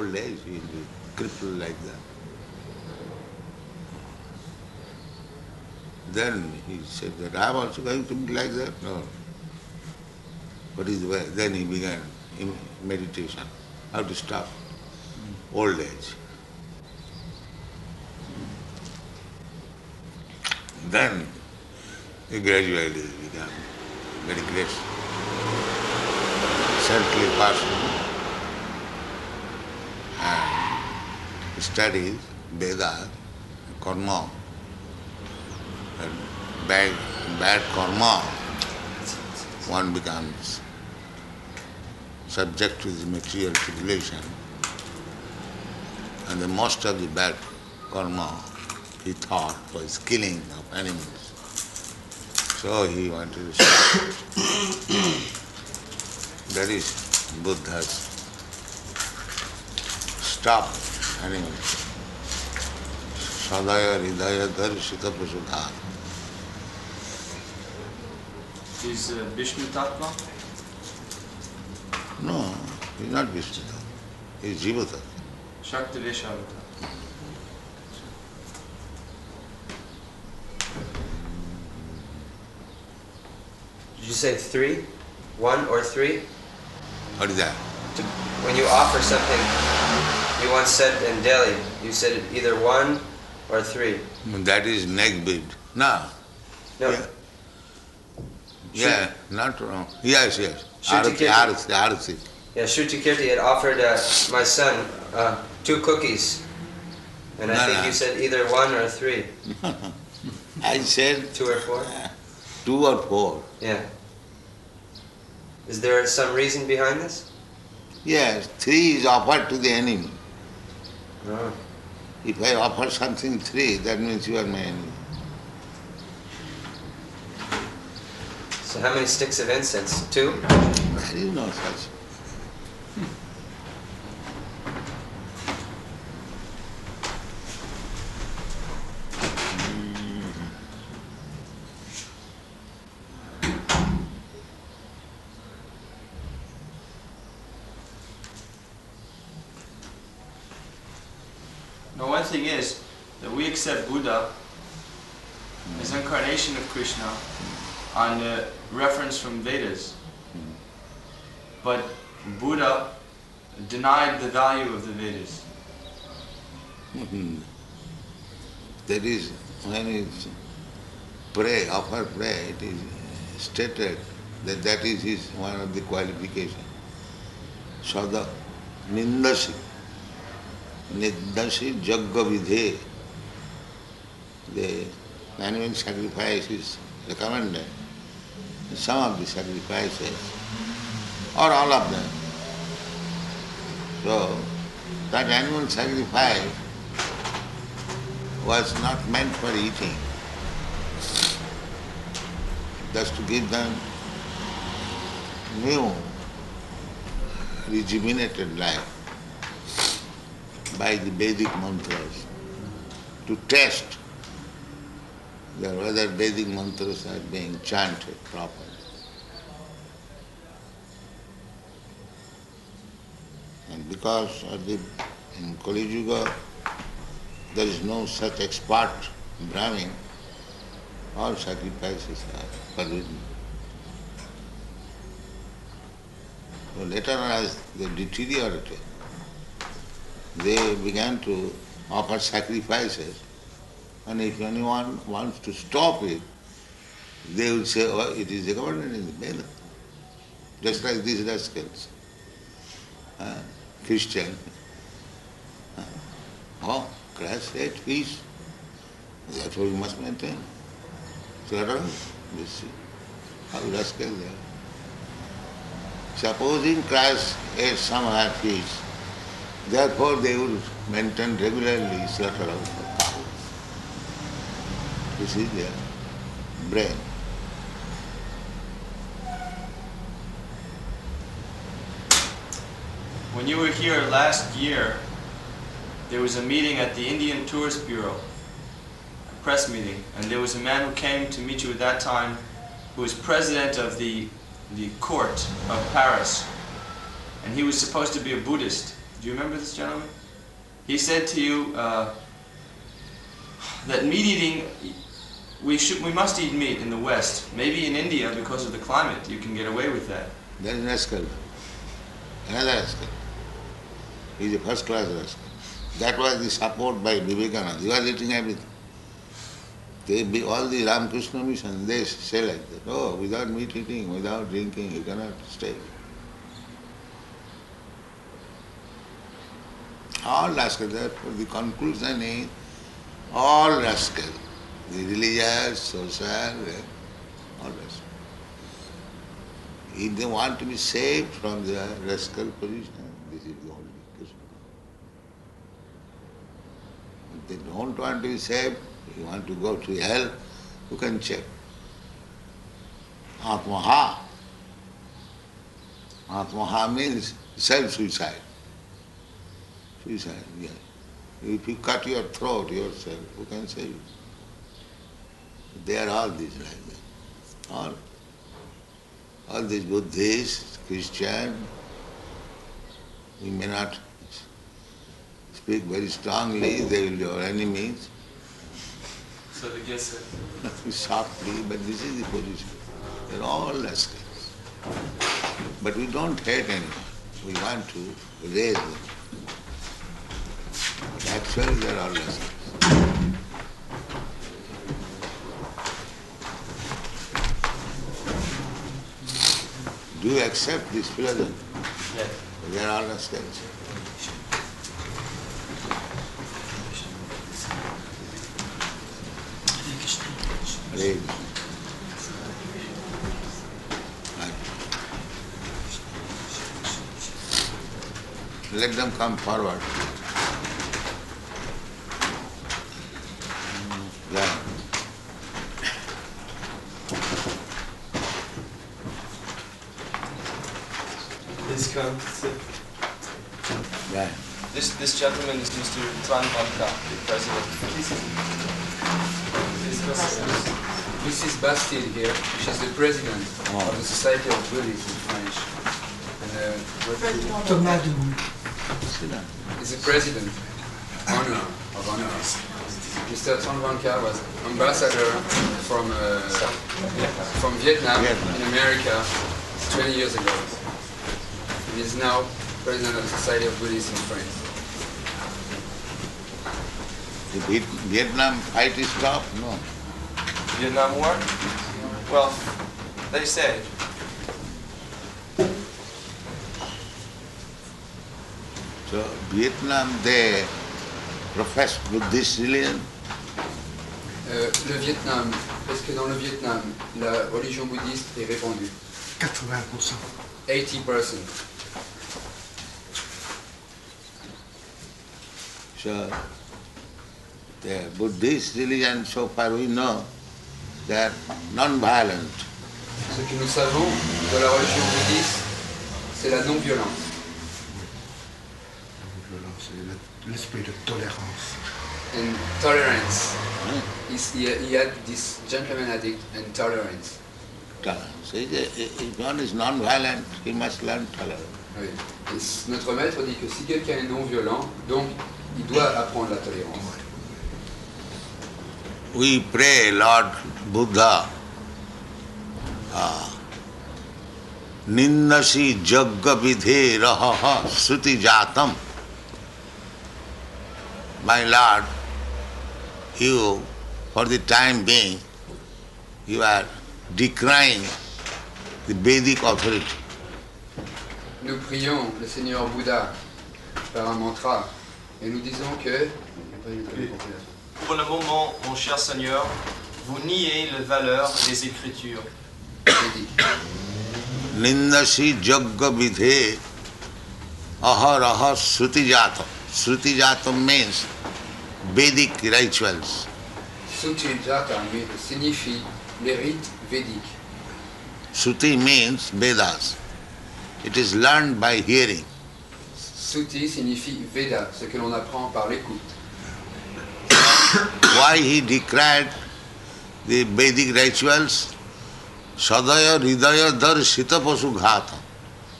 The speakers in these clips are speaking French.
old age he will be crippled like that. Then he said that I am also going to be like that. No. What is the way? Then he began meditation, how to stop old age. Then he gradually became very great, saintly person, and studies Veda, karma, and bad karma, one becomes subject to the material tribulation, and the most of the bad karma he thought was killing of animals. So he wanted to stop it. That is Buddha's stop animals. Sadaya hridaya darshita prasudha. Is Vishnu Tattva? No, he's not Vishnu Tattva. He's Jiva Tattva. Shakti Veshavata. Did you say 3? 1 or 3? What is that? When you offer something, you once said in Delhi, you said either 1 or 3. That is neck bead. No. No. Yeah. Yeah, not wrong. Yes. Shruti Arati. Yeah, Shruti Kirti had offered my son 2 cookies. And I think you said either 1 or 3. I said 2 or 4? 2 or 4. Yeah. Is there some reason behind this? Yes, 3 is offered to the enemy. Oh. If I offer something 3, that means you are my enemy. So how many sticks of incense? 2? There is no such. Now one thing is that we accept Buddha as incarnation of Krishna on the reference from Vedas. But Buddha denied the value of the Vedas. That is, when it's offer pray, it is stated that that is his one of the qualifications. Sada nindasi, nindasi jagga vidhe. The animal sacrifice is recommended. Some of the sacrifices, or all of them. So, that animal sacrifice was not meant for eating, just to give them new, rejuvenated life by the Vedic mantras, to test whether Vedic mantras are being chanted properly. And because of in Kali Yuga there is no such expert Brahmin, all sacrifices are forbidden. So later on, as they deteriorated, they began to offer sacrifices, and if anyone wants to stop it, they will say, oh, it is recommended in the Veda. Just like these rascals, Christian. Oh, Christ ate fish, therefore we must maintain. Slaughter, you see, how rascals they are. Supposing Christ ate some other fish, therefore they would maintain regularly slaughter of cows. This is their brain. When you were here last year, there was a meeting at the Indian Tourist Bureau, a press meeting, and there was a man who came to meet you at that time who was president of the court of Paris, and he was supposed to be a Buddhist. Do you remember this gentleman? He said to you that meat eating, we must eat meat in the West. Maybe in India, because of the climate, you can get away with that. That is rascal. Another rascal. He is a first class rascal. That was the support by Vivekananda. He was eating everything. All the Ramakrishna mission, they say like that. Oh, without meat eating, without drinking, you cannot stay. All rascals. Therefore, the conclusion is all rascals. The religious, social, all rascals. If they want to be saved from their rascal position, this is the only question. If they don't want to be saved, you want to go to hell, you can check. Atmaha. Atmaha means self-suicide. Suicide, yes. If you cut your throat yourself, who can save you? They are all these like that. All these Buddhists, Christians, we may not speak very strongly, they will be our enemies. So they guess it. Softly, but this is the position. They are all rascals. But we don't hate anyone. We want to raise them. But actually they are all rascals. Do you accept this philosophy? Yes. They are all rascals. Hare Krishna. Let them come forward. Yeah. Please come. Yeah. This gentleman is Mr. Tran Vanka, the president. Mrs. Bastille here, she's the president of the Society of Buddhists in French. Thomas de He's the president of honor. Mr. Tran was ambassador from Vietnam in America 20 years ago. And he's now president of the Society of Buddhists in France. The Vietnam fight is stopped? No. Vietnam War? Well, they say. So Vietnam, they profess Buddhist religion. Le Vietnam, est-ce que dans le Vietnam, la religion bouddhiste est répandue? 80%. 80%. So the Buddhist religion, so far we know, they are non-violent. Ce que nous savons de la religion bouddhiste, c'est la non-violence. C'est l'esprit de tolérance. And tolerance. He had this gentleman addict and tolerance. Tolerance. If one is non-violent, he must learn tolerance. Oui. Et notre maître dit que si quelqu'un est non-violent, donc il doit apprendre la tolérance. We pray, Lord Buddha, Nindasi Jagga Vidhe Raha Sruti Jatam. My Lord, you, for the time being, you are decrying the Vedic authority. Nous prions le Seigneur Bouddha par un mantra et nous disons que... Pour le moment, mon cher Seigneur, vous niez la valeur des Écritures. Nindasi Jagga Vidhe Aharaha Sruti Jatam. Sruti Jatam means Vedic rituals. Sruti Jatam signifie les rites védiques. Sruti means Vedas. It is learned by hearing. Sruti signifie Veda, ce que l'on apprend par l'écoute. Why he declared the Vedic rituals? Sadaya Hridaya Darshita Pasu Ghata.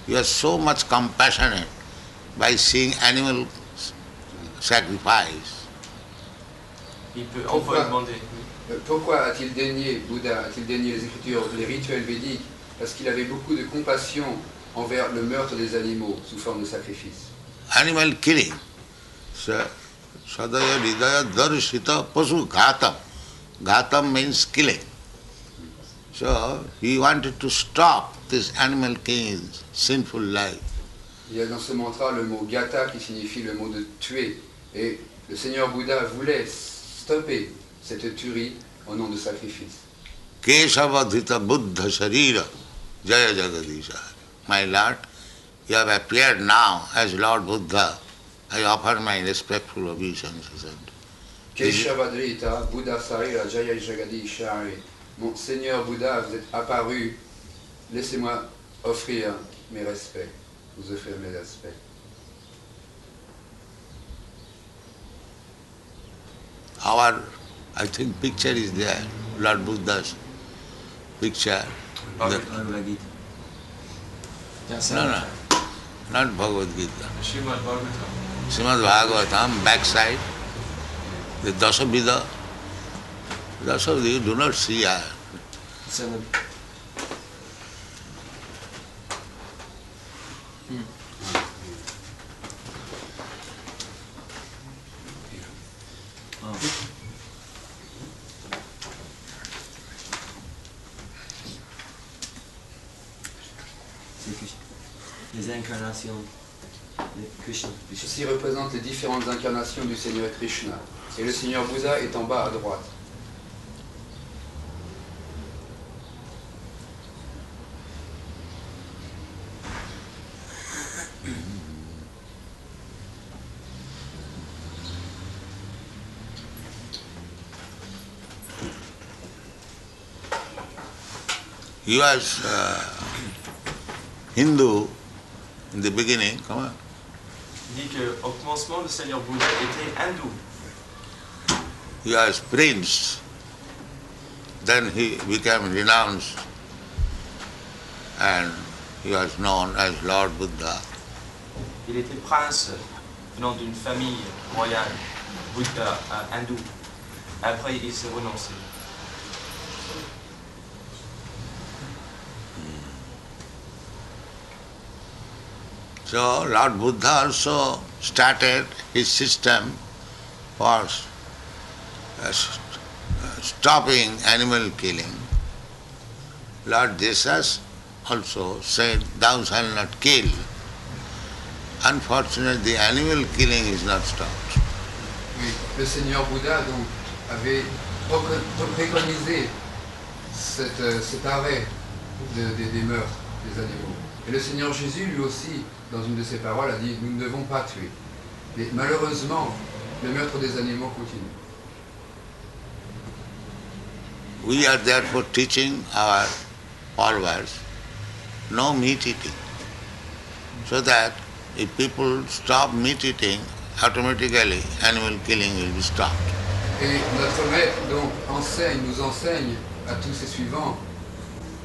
You are so much compassionate by seeing animal sacrifice. Il peut envoyer demander. Pourquoi a-t-il dénié, Bouddha, a-t-il dénié les écritures, les rituels védiques? Parce qu'il avait beaucoup de compassion envers le meurtre des animaux sous forme de sacrifice. Animal killing. Sadaya hridaya darshita pasu ghatam. Ghatam means killing. So he wanted to stop this animal killing, sinful life. Il y a dans ce mantra le mot gata qui signifie le mot de tuer. Et le Seigneur Bouddha voulait stopper cette tuerie au nom de sacrifice. Keshavadhita buddha sharira jaya jagadisha. My Lord, you have appeared now as Lord Buddha. I offer my respectful obeisances. Keshavadrita Buddha Sarira Jaya Jagadi Shari. Mon Seigneur Bouddha, vous êtes apparu. Laissez-moi offrir mes respects. Vous offrir mes respects. Our, I think, picture is there, Lord Buddha's picture. Bhagavad Gita. No, not Bhagavad Gita. Srimad Bhagavatam. Srimad Bhagavatam, backside, the Dasavidha. Dasavidha, you do not see. It's in the... Les incarnations de Krishna. Ceci représente les différentes incarnations du Seigneur Krishna. Et le Seigneur Bouddha est en bas à droite. He was Hindu in the beginning, come on. Il dit qu'au commencement, le Seigneur Bouddha était hindou. He was prince. Then he became renounced and he was known as Lord Buddha. Il était prince venant d'une famille royale, Bouddha, hindou. Après, il s'est renoncé. So Lord Buddha also started his system for stopping animal killing. Lord Jesus also said, "Thou shalt not kill." Unfortunately, the animal killing is not stopped. Oui, le Seigneur Bouddha donc avait préconisé cet arrêt des meurtres des animaux. Et le Seigneur Jésus, lui aussi, dans une de ses paroles, a dit « Nous ne devons pas tuer ». Mais malheureusement, le meurtre des animaux continue. We are therefore teaching our followers no meat eating, so that if people stop meat eating, automatically animal killing will be stopped. Et notre maître donc nous enseigne à tous ses suivants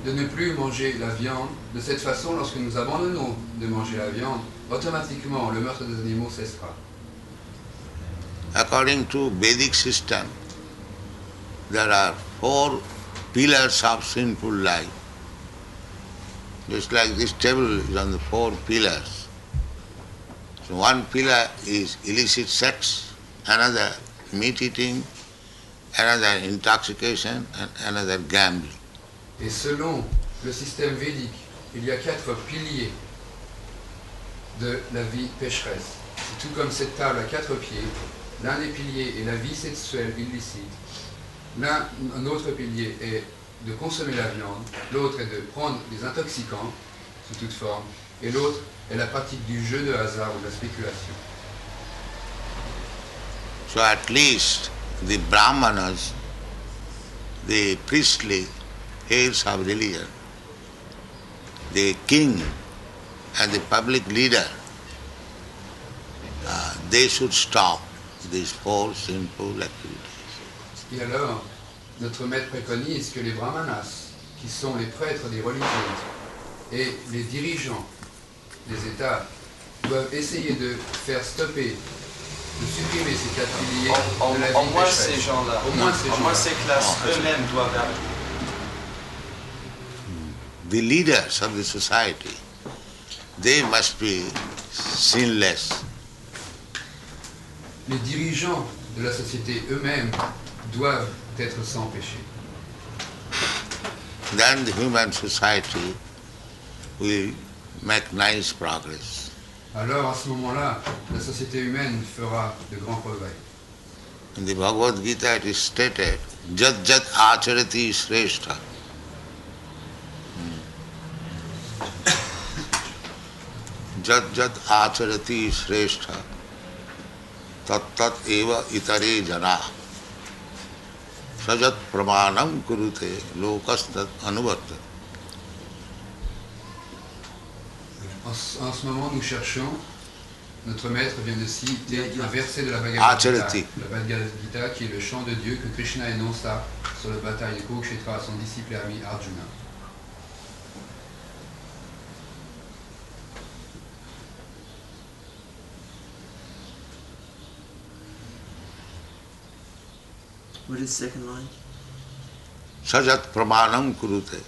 de ne plus manger la viande. De cette façon, lorsque nous abandonnons de manger la viande, automatiquement le meurtre des animaux cessera. According to Vedic system, there are 4 pillars of sinful life. Just like this table is on the 4 pillars. So one pillar is illicit sex, another meat eating, another intoxication, and another gambling. Et selon le système védique, il y a 4 piliers de la vie pécheresse. C'est tout comme cette table à 4 pieds. L'un des piliers est la vie sexuelle illicite. Un autre pilier est de consommer la viande. L'autre est de prendre des intoxicants sous toute forme. Et l'autre est la pratique du jeu de hasard ou de la spéculation. So at least the Brahmanas, the priestly heads of religion, the king and the public leader, they should stop these 4 sinful activities. Et alors, notre maître préconise que les brahmanas, qui sont les prêtres des religions, et les dirigeants des États doivent essayer de faire stopper, de supprimer ces 4 piliers de la vie Au moins pécheresse. ces gens-là, Au moins ces au moins gens-là. ces classes eux-mêmes doivent arrêter. The leaders of the society, they must be sinless. Les dirigeants de la société eux-mêmes doivent être sans péché. Then the human society will make nice progress. Alors à ce moment-là, la société humaine fera de grands progrès. In the Bhagavad Gita it is stated, Jat Jat Acharati Shrestha. Jat Jat Acharati Shrestha. Tat Tat Eva Itare Jana. Sajat Pramanam Kurute Lokastat Anuvartat. En ce moment, nous cherchons, notre maître vient de citer un verset de la Bhagavad Gita, qui est le chant de Dieu que Krishna énonça sur le bataille de Kurukshetra à son disciple et ami Arjuna. What is the second line? Sajat Pramanam Kurute.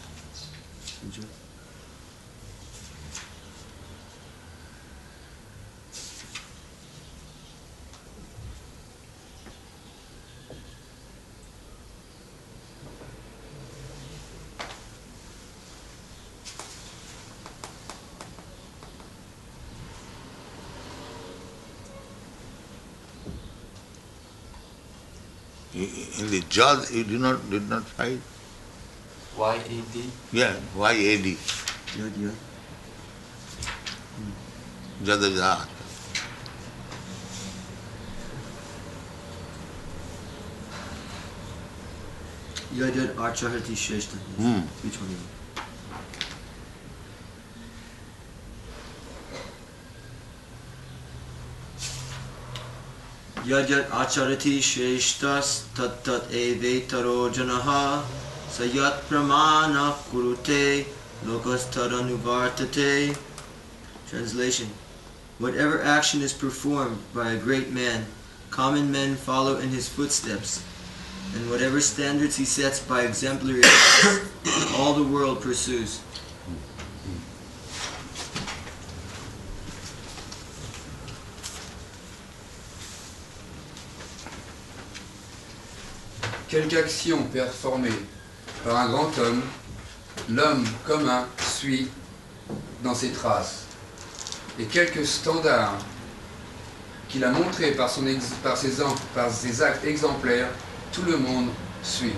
In the Jad, you did not fight? Y-A-D. Yeah, Y-A-D. Yod, yod. Jadajat. Yod, yod, Archahati Shrestha. 321. Yad yad acharati shreshtas tat tat evetaro janaha sayat pramana kurute lokas tadanuvartate. Translation. Whatever action is performed by a great man, common men follow in his footsteps, and whatever standards he sets by exemplary acts, all the world pursues. Quelque action performée par un grand homme, l'homme commun suit dans ses traces. Et quelques standards qu'il a montrés par ses actes exemplaires, tout le monde suit.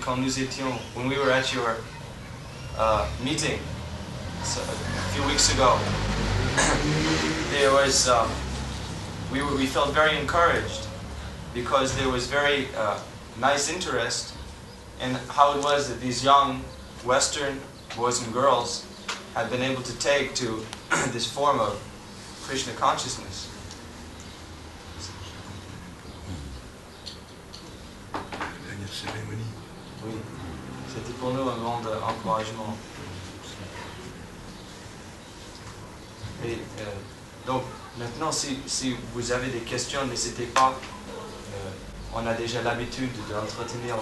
Quand nous étions, when we were at your meeting a few weeks ago, there was we felt very encouraged because there was very nice interest in how it was that these young Western boys and girls had been able to take to this form of Krishna consciousness. Oui, c'était pour nous un grand encouragement. Et donc maintenant, si vous avez des questions, n'hésitez pas. On a déjà l'habitude d'entretenir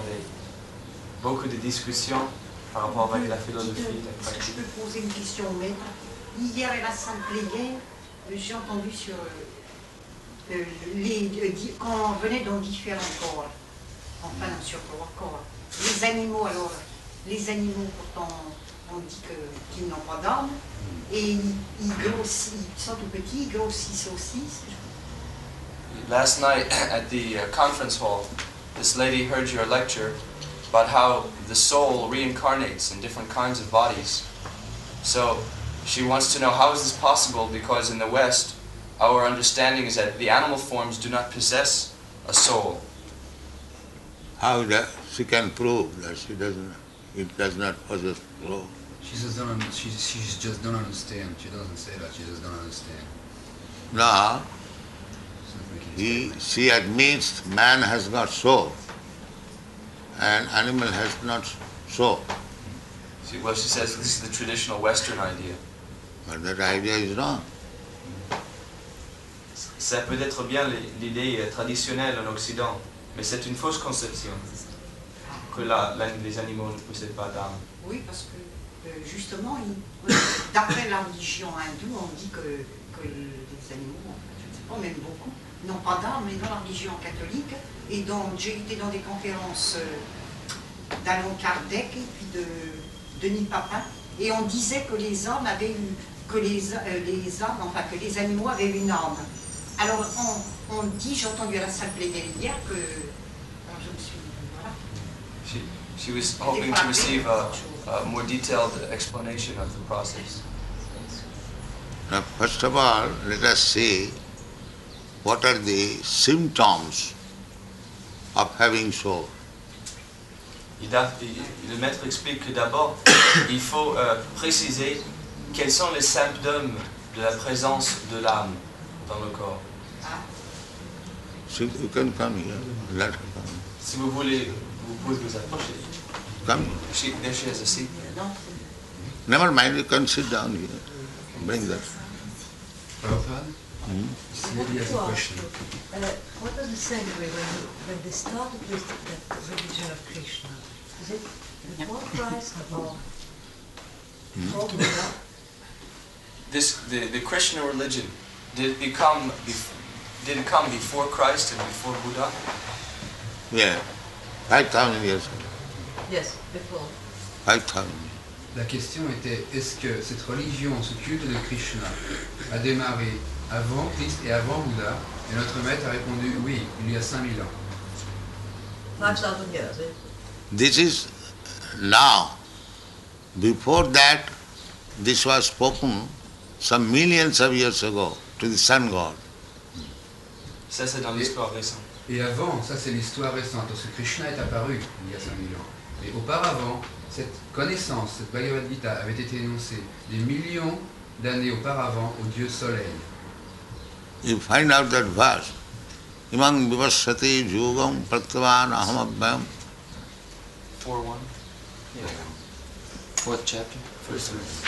beaucoup de discussions par rapport avec la philosophie. Je peux poser une question au maître. Hier à l'assemblée, j'ai entendu sur quand on venait dans différents corps, enfin sur corps. Les animaux, alors, les animaux, pourtant, on dit qu'ils n'ont pas d'âme, et ils grossissent, ils sont tout petits, ils grossissent aussi. Last night at the conference hall, this lady heard your lecture about how the soul reincarnates in different kinds of bodies. So she wants to know how is this possible, because in the West our understanding is that the animal forms do not possess a soul. How that she can prove that it does not possess soul? She just don't understand. She doesn't say that. She just don't understand. No, It's not making sense. she admits man has got soul and animal has not soul. She says this is the traditional Western idea. But that idea is wrong. Ça peut être bien l'idée traditionnelle en Occident, mais c'est une fausse conception que les animaux ne possèdent pas d'âme. Oui, parce que justement, d'après la religion hindoue, on dit que les animaux, je ne sais pas, même beaucoup, n'ont pas d'âme, mais dans la religion catholique. Et donc, j'ai été dans des conférences d'Allan Kardec et puis de Denis Papin, et on disait que les âmes avaient eu, que les animaux avaient une âme. Alors, on dit, j'ai entendu à la salle plénière hier que, alors je me suis, voilà. She was hoping to receive a more detailed explanation of the process. Now, first of all, let us see what are the symptoms of having soul. Le maître explique que d'abord, il faut préciser quels sont les symptômes de la présence de l'âme dans le corps. So you can come here, let her come. Si vous voulez, vous pouvez vous approcher. Come. There she has a seat. Never mind, you can sit down here. Bring that. Prabhupada? This lady has a question. What was the segue when they started with that religion of Krishna? Is it before Christ or before Buddha? The Krishna religion, did it come before Christ and before Buddha? Yeah, 5,000 years ago. Yes, before. 5,000. La question était, est-ce que cette religion, ce culte de Krishna, a démarré avant Christ et avant Bouddha? Et notre maître a répondu, oui, il y a 5000 ans. 5,000 years, eh? This is now. Before that, this was spoken some millions of years ago to the sun god. Ça, c'est dans l'histoire récente. Et avant, ça c'est l'histoire récente, parce que Krishna est apparu il y a 5000 ans. Mais auparavant, cette connaissance, cette Bhagavad Gita avait été énoncée des millions d'années auparavant au dieu soleil. You find out that verse. Imam vivasati yugam pratyavan ahamabhyam. 4:1. Yeah. 4th chapter. First verse.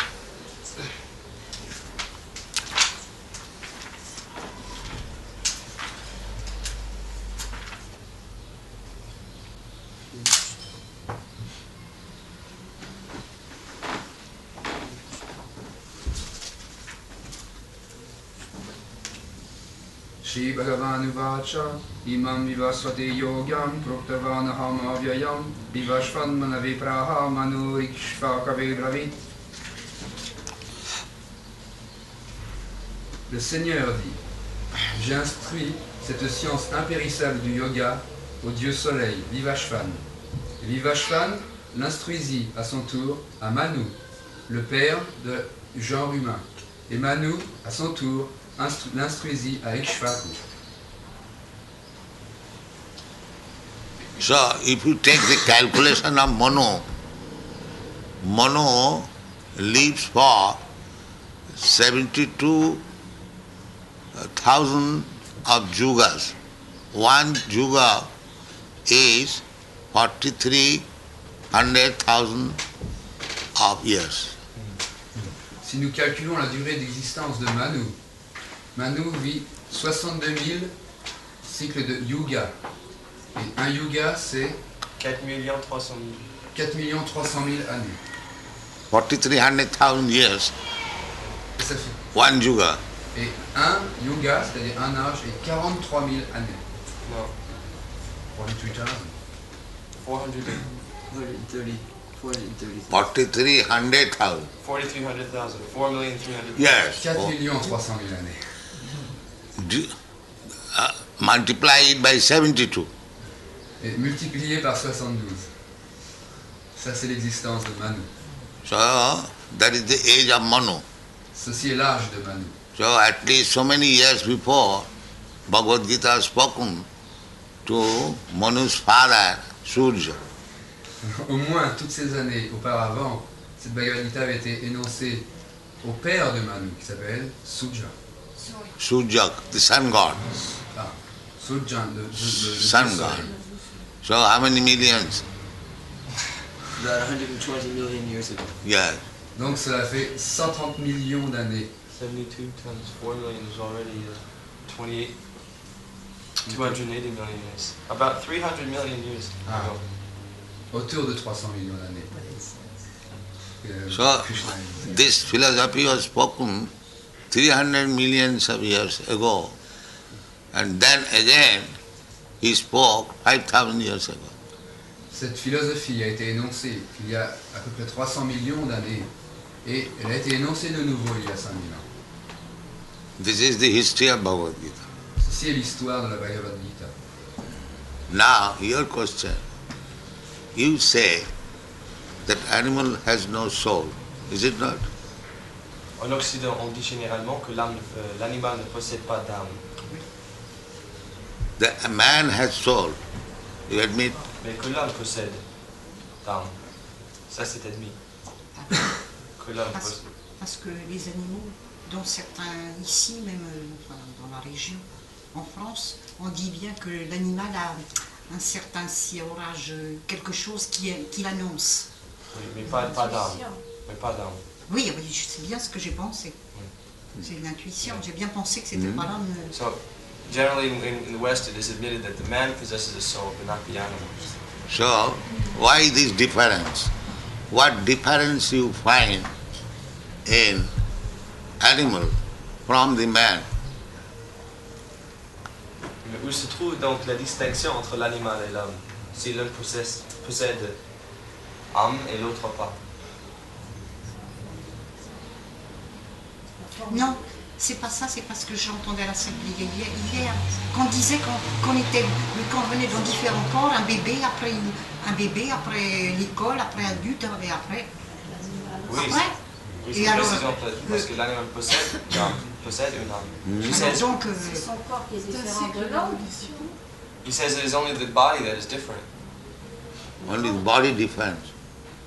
Shri Bhagavan Uvacha Imam Vivasvate Yogam Proktavanaham Avyayam Vivashvan Manave Praha Manurikshvakave Bravit. Le Seigneur dit, j'ai instruit cette science impérissable du yoga au dieu soleil, Vivashvan. Vivashvan l'instruisit à son tour à Manu, le père du genre humain. Et Manu, à son tour, l'instruisit à Ikshvaku. So, if you take the calculation of Mano lives for 72,000 of yugas. One yuga is 43,000 of years. Si nous calculons la durée d'existence de Manu, Manu vit 62 000 cycles de yuga. Et un yuga, c'est 4 300 000. 4 300 000 années. 4,300 years, Et ça fait. one yuga. Et un yuga, c'est-à-dire un âge, est 43 000 années. No. 43,000. 430. 4,300,000. 4,300,000. 4,300,000. Yes. 4 300 000 années. multiply it by 72. Et multiplié par 72. Ça, c'est l'existence de Manu. So that is the age of Manu. Ceci est l'âge de Manu. So at least so many years before, Bhagavad Gita has spoken to Manu's father, Surya. Au moins toutes ces années auparavant, cette Bhagavad Gita avait été énoncée au père de Manu, qui s'appelle Surya. Surya, the sun god. Ah, Surya, le Sun dieu god. soleil. So how many millions? About 120 million years ago. Yes. Donc cela fait 130 millions d'années. 72 times 4 million is already 28, 280 million years. About 300 million years Ah. ago. Autour de 300 millions d'années. So Krishna est- this philosophy was spoken 300 millions of years ago. And then again he spoke 5,000 years ago. Cette philosophie a été énoncée il y a à peu près 300 millions d'années et elle a été énoncée de nouveau il y a 5000 ans. This is the history of Bhagavad Gita. Ceci est l'histoire de la Bhagavad Gita. Now your question. You say that animal has no soul. Is it not? En Occident, on dit généralement que l'animal ne possède pas d'âme. A man has soul. You admit? Mais que l'homme possède d'âme. Ça, c'est admis. Que l'homme possède. Parce que les animaux, dont certains ici, même enfin, dans la région, en France, on dit bien que l'animal a un certain siérage, quelque chose qui l'annonce. Oui, mais pas d'âme. Mais pas d'âme. Oui, oui, c'est bien ce que j'ai pensé. C'est une intuition. J'ai bien pensé que c'était pas l'homme. So, generally in the West, it is admitted that the man possesses a soul, but not the animal. So, why this difference? What difference you find in animal from the man? Mais où se trouve donc la distinction entre l'animal et l'homme, si l'un possède âme et l'autre pas? Non, c'est pas ça, c'est parce que j'entendais à l'Assemblée hier qu'on disait qu'on venait dans différents corps, un bébé après l'école, après adulte, et après. Oui, Après. oui, Et c'est alors, précisément parce que l'animal possède une âme. He says, donc, C'est son corps qui est différent de l'homme. he says it is only the body that is different. Only the body difference.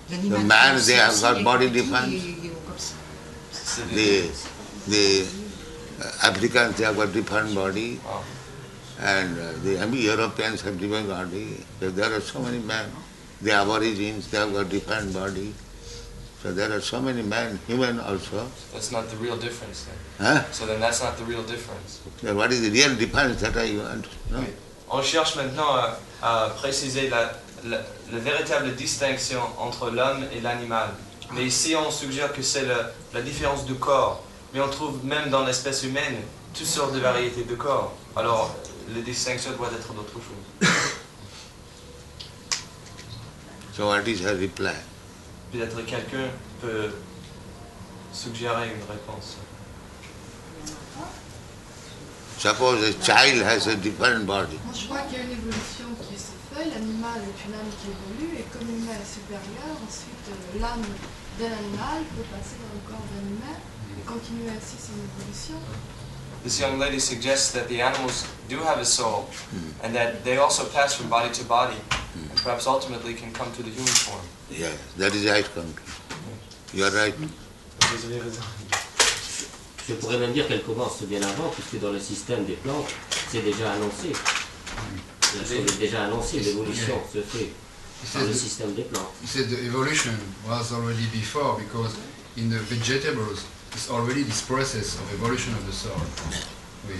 l'animal The man, aussi, they have aussi, got est body petit difference. et comme ça. C'est The Africans, they have got different body, Oh. and the Europeans have different body. So there are so many men. The Aborigines, they have got different body. So there are so many men, human also. That's not the real difference then. Huh? So then that's not the real difference. So what is the real difference that I want to know? On cherche maintenant à préciser la véritable distinction entre l'homme et l'animal. Mais ici, on suggère que c'est la différence de corps. Mais on trouve même dans l'espèce humaine toutes sortes de variétés de corps. Alors, la distinction doit être d'autre chose. So what is her reply? Peut-être quelqu'un peut suggérer une réponse. Suppose a child has a different body. Moi, je crois qu'il y a une évolution qui se fait. L'animal est une âme qui évolue et comme l'humain est supérieur, ensuite l'âme d'un animal peut passer dans le corps d'un humain et continuer ainsi son évolution. This young lady suggests that the animals do have a soul and that they also pass from body to body and perhaps ultimately can come to the human form. Yes, that is right conclusion. You are right. Vous avez raison. Je pourrais même dire qu'elle commence bien avant, puisque dans le système des plantes, c'est déjà annoncé. La chose est déjà annoncée, l'évolution se fait dans le système des plantes. He said the evolution was already before because in the vegetables it's already this process of evolution of the soul. Oui.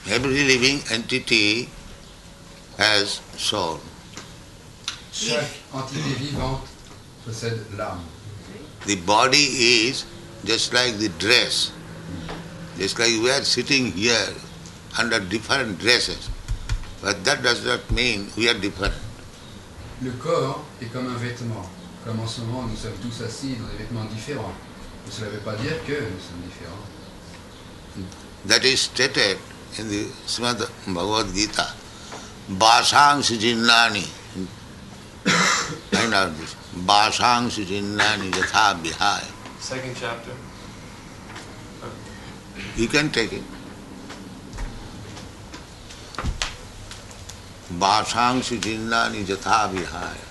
Every living entity has soul. Chaque entité vivante possède l'âme. The body is just like the dress. Just like we are sitting here under different dresses. But that does not mean we are different. Le corps est comme un vêtement. Comme en ce moment nous sommes tous assis dans des vêtements différents. Mais cela ne veut pas dire que nous sommes différents. that is stated in the Srimad Bhagavad Gita. Vasangsi jinnani. Find out this. Vasangsi jinnani yatha vihaya. Second chapter. You can take it. Vasangsi jinnani yatha vihaya.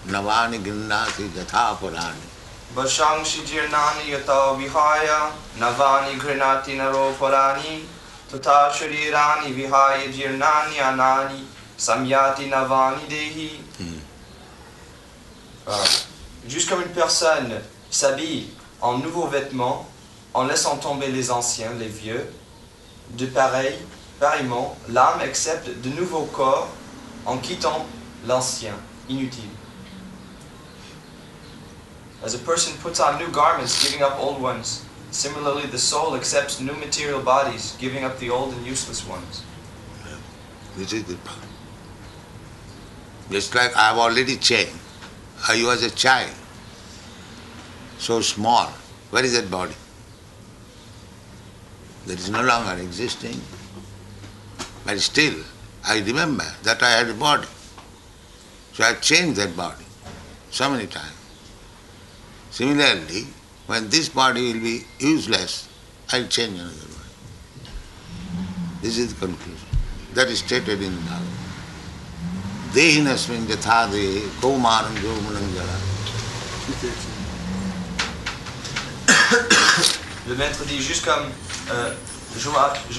Navani ginnati yatha purani. Vashangshi jirnani yata vihaya, navani grinati naro parani, tata sharirani vihaya jirnani anani, samyati navani dehi. Juste comme une personne s'habille en nouveaux vêtements, en laissant tomber les anciens, les vieux, pareillement, l'âme accepte de nouveaux corps en quittant l'ancien, inutile. As a person puts on new garments, giving up old ones, similarly the soul accepts new material bodies, giving up the old and useless ones. This is the problem. Just like I have already changed. I was a child, so small. Where is that body? That is no longer existing. But still, I remember that I had a body. So I have changed that body so many times. Similarly, when this body will be useless, I will change another body. This is the conclusion. That is stated in the Bhagavad. Dehinasmin yatha dehi kaumaram yaumanam jara. Le maître dit juste comme je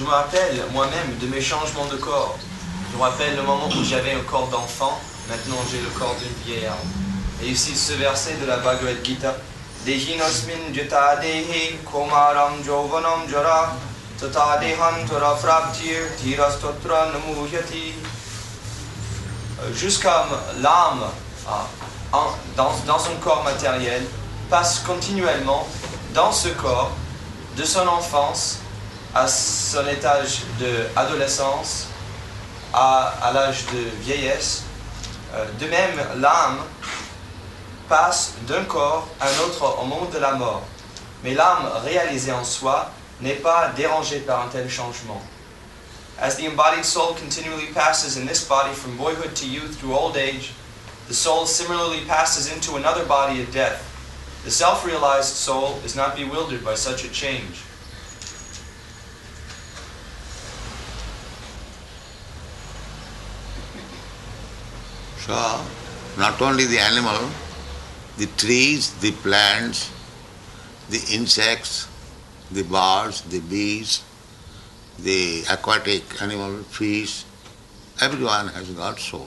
me rappelle moi-même de mes changements de corps. Je me rappelle le moment où j'avais un corps d'enfant, maintenant j'ai le corps d'une vieillarde. Et ici ce verset de la Bhagavad Gita, Dehinosmin jata dehi komaram jovanam jara tata dehan tora praptir dhirastotra namuyati. Juste comme l'âme dans son corps matériel passe continuellement dans ce corps de son enfance à son étage d'adolescence à l'âge de vieillesse. De même, l'âme passe d'un corps à un autre au moment de la mort. Mais l'âme réalisée en soi n'est pas dérangée par un tel changement. As the embodied soul continually passes in this body from boyhood to youth through old age, the soul similarly passes into another body at death. The self-realized soul is not bewildered by such a change. So, not only the animal, the trees, the plants, the insects, the birds, the bees, the aquatic animal, fish, everyone has got soul.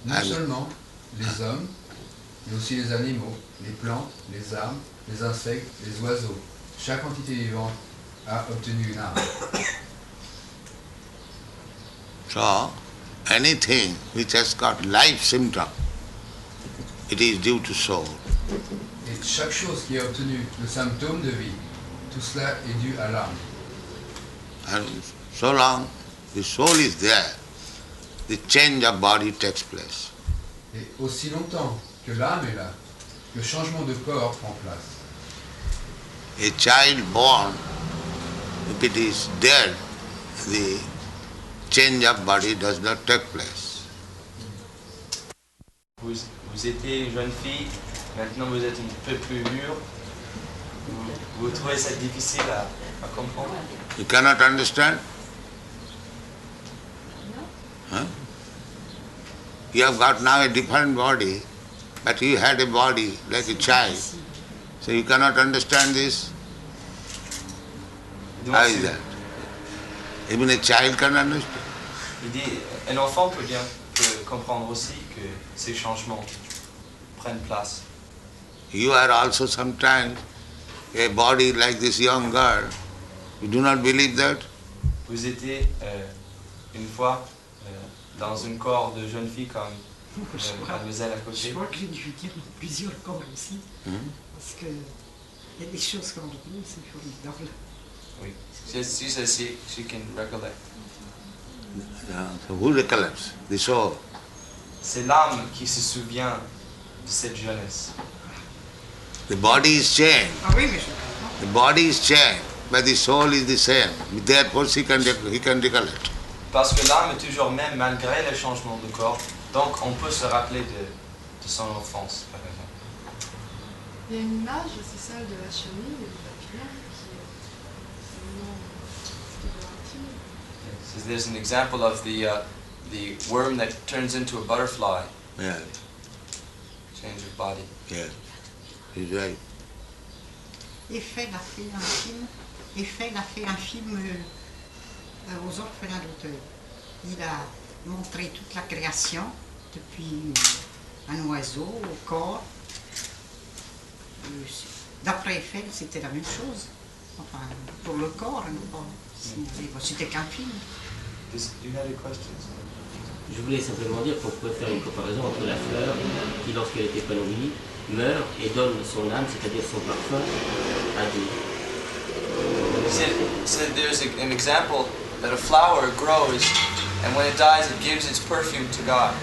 Non seulement les hommes, mais aussi les animaux, les plantes, les arbres, les insectes, les oiseaux. Chaque entité vivante a obtenu une âme. So, anything which has got life symptom, it is due to soul. Et chaque chose qui a obtenu le symptôme de vie, tout cela est dû à l'âme. And so long the soul is there, the change of body takes place. Et aussi longtemps que l'âme est là, le changement de corps prend place. A child born, if it is dead, the change of body does not take place. Vous étiez une jeune fille, maintenant vous êtes un peu plus mûr. Vous trouvez ça difficile à comprendre? You cannot understand? Huh? You have got now a different body, but you had a body like a child. So you cannot understand this? How is that? Even a child can understand. Il dit, un enfant peut comprendre aussi que ces changements prennent place. You are also sometimes a body like this young girl. You do not believe that? Vous étiez une fois dans un corps de jeune fille comme mademoiselle à côté. Je crois que j'ai dû dire plusieurs corps aussi, parce que il y a des choses qu'on oublie, c'est formidable. Oui. She can recollect. So who recollects? The soul. C'est l'âme qui se souvient de cette jeunesse. The body is changed. Ah oui, mais je comprends. The body is changed, but the soul is the same. Therefore he can recollect. Parce que l'âme est toujours même malgré le changement de corps. Donc on peut se rappeler de son enfance, par exemple. Il y a une image, c'est celle de la chenille et du papillon, qui est vraiment figurative. So there's an example of the worm that turns into a butterfly. Yeah. Change of body. Yeah. He's right. Eiffel a fait un film aux orphelins d'auteur. Il a montré toute la création, depuis un oiseau au corps. D'après Eiffel, c'était la même chose. Enfin, pour le corps, c'était qu'un film. Je voulais simplement dire qu'on pourrait faire une comparaison entre la fleur qui, lorsqu'elle est épanouie, meurt et donne son âme, c'est-à-dire son parfum, à Dieu. So there's an example that a flower grows, and when it dies, it gives its perfume to God.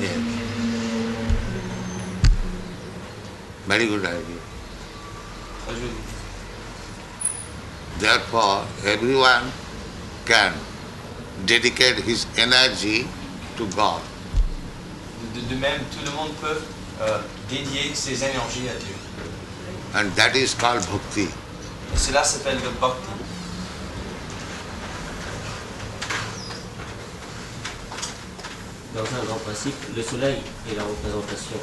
Yeah. Very good idea. Therefore, everyone can dedicate his energy to God. De même, tout le monde peut dédier ses énergies à Dieu. And that is called bhakti. Et cela s'appelle le bhakti. Dans un grand principe, le soleil est la représentation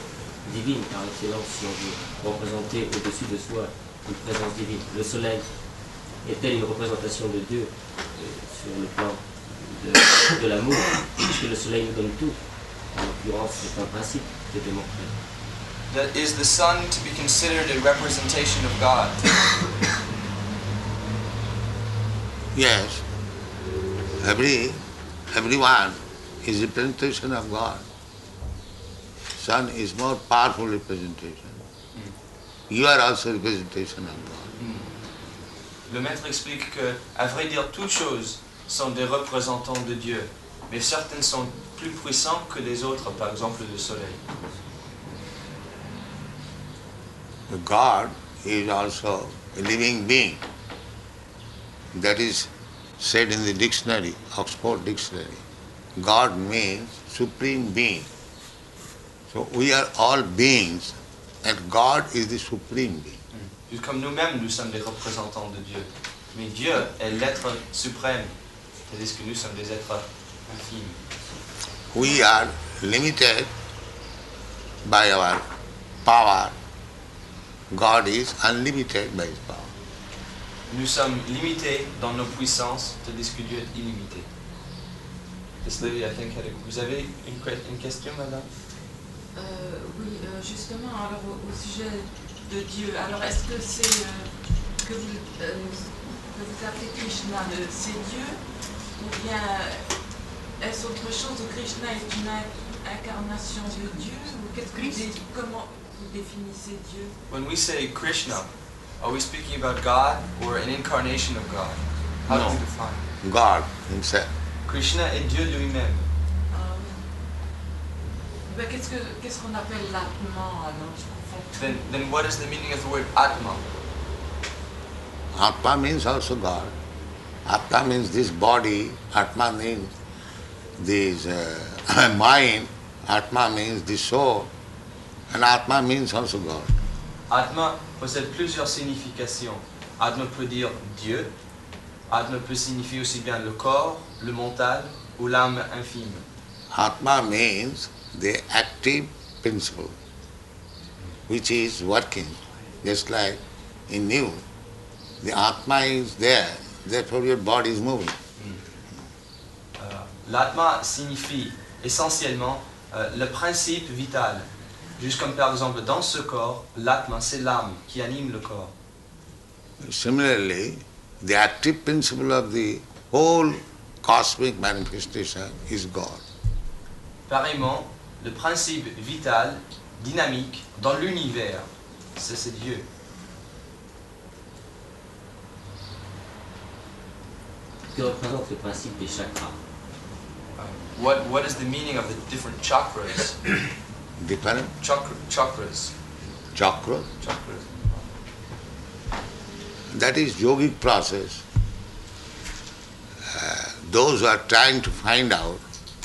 divine par excellence, si on veut représenter au-dessus de soi une présence divine. Le soleil est-elle une représentation de Dieu sur le plan de l'amour, puisque le soleil nous donne tout. En l'occurrence, c'est un principe de démontrer. That is the sun to be considered a representation of God? Yes. Everyone is a representation of God. Sun is more powerful representation. You are also a representation of God. Le maître explique que, à vrai dire, toutes choses sont des représentants de Dieu, mais certaines sont plus puissantes que les autres, par exemple le soleil. God is also a living being. That is said in the dictionary, Oxford Dictionary. God means supreme being. So we are all beings and God is the supreme being. Comme nous-mêmes, nous sommes des représentants de Dieu. Mais Dieu est l'être suprême, tandis que nous sommes des êtres infimes. We are limited by our power. God is unlimited by his power. Nous sommes limités dans nos puissances, tandis que Dieu est illimité. Vous avez une question, madame? Oui, justement, alors au sujet de Dieu, alors est-ce que c'est que vous appelez Krishna, c'est Dieu, ou bien est-ce autre chose, ou Krishna est une incarnation de Dieu, ou comment vous définissez Dieu? When we say Krishna, are we speaking about God or an incarnation of God? How do we define? God himself. Krishna est Dieu lui-même. Ben, qu'est-ce qu'on appelle l'atman alors? Then what is the meaning of the word Atma? Atma means also God. Atma means this body. Atma means this mind. Atma means the soul. And Atma means also God. Atma possède plusieurs significations. Atma peut dire Dieu. Atma peut signifier aussi bien le corps, le mental ou l'âme infime. Atma means the active principle, which is working, just like in you. The Atma is there, therefore your body is moving. L'Atma signifie essentiellement le principe vital. Juste comme par exemple dans ce corps, l'Atma c'est l'âme qui anime le corps. Similarly, the active principle of the whole cosmic manifestation is God. Pareillement, le principe vital, dynamique, dans l'univers, c'est Dieu. Que représente le principe des chakras? What is the meaning of the different chakras? Different? Chakras. Chakra? Chakras. that is yogic process. Those who are trying to find out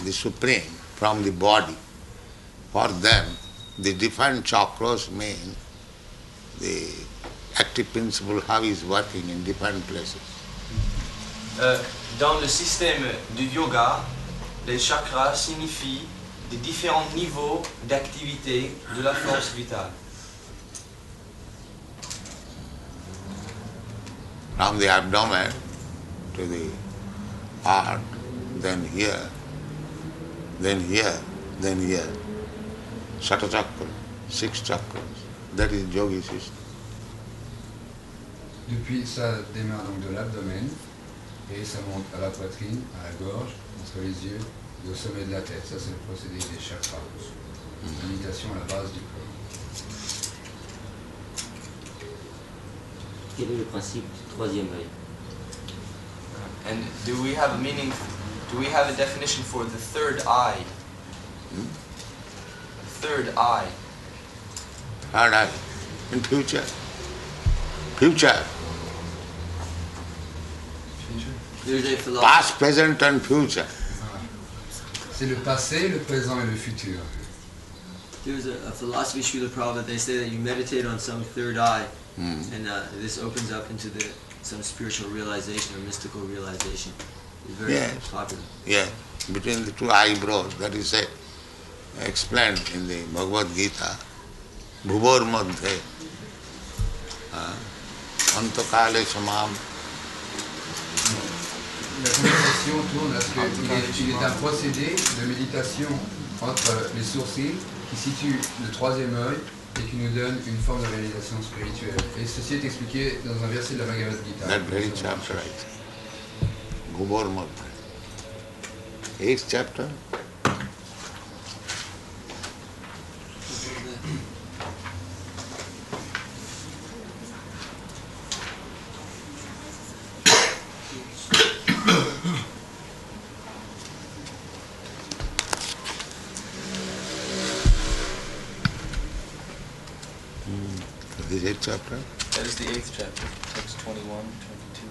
the Supreme from the body, for them the different chakras mean the active principle, how is working in different places. Dans le système du yoga, les chakras signifient les différents niveaux d'activité de la force vitale. From the abdomen to the heart, then here, then here, then here. Shata chakra, 6 chakras. That is yogi system. Depuis, ça démarre donc de l'abdomen et ça monte à la poitrine, à la gorge, entre les yeux et au sommet de la tête. Ça, c'est le procédé des chakras. Méditation à la base du corps. Quel est le principe du troisième œil? And do we have a meaning? Do we have a definition for the third eye? Third eye. Third eye. In future. Future. Past, present and future. C'est le passé, le présent et le futur. There's a philosophy, Srila Prabhupada, they say that you meditate on some third eye, and this opens up into some spiritual realization or mystical realization. It's very popular. Yeah, between the two eyebrows, that is said, explained in the Bhagavad Gita, Bhubor Madhye, Antakale Samam. La conversation tourne à ce qu'il est un procédé de méditation entre les sourcils qui situe le troisième œil et qui nous donne une forme de réalisation spirituelle. Et ceci est expliqué dans un verset de la Bhagavad Gita. That very chapter, right? Bhubor Madhye. 8th chapter. The 8th chapter? That is the 8th chapter, text 21, 22.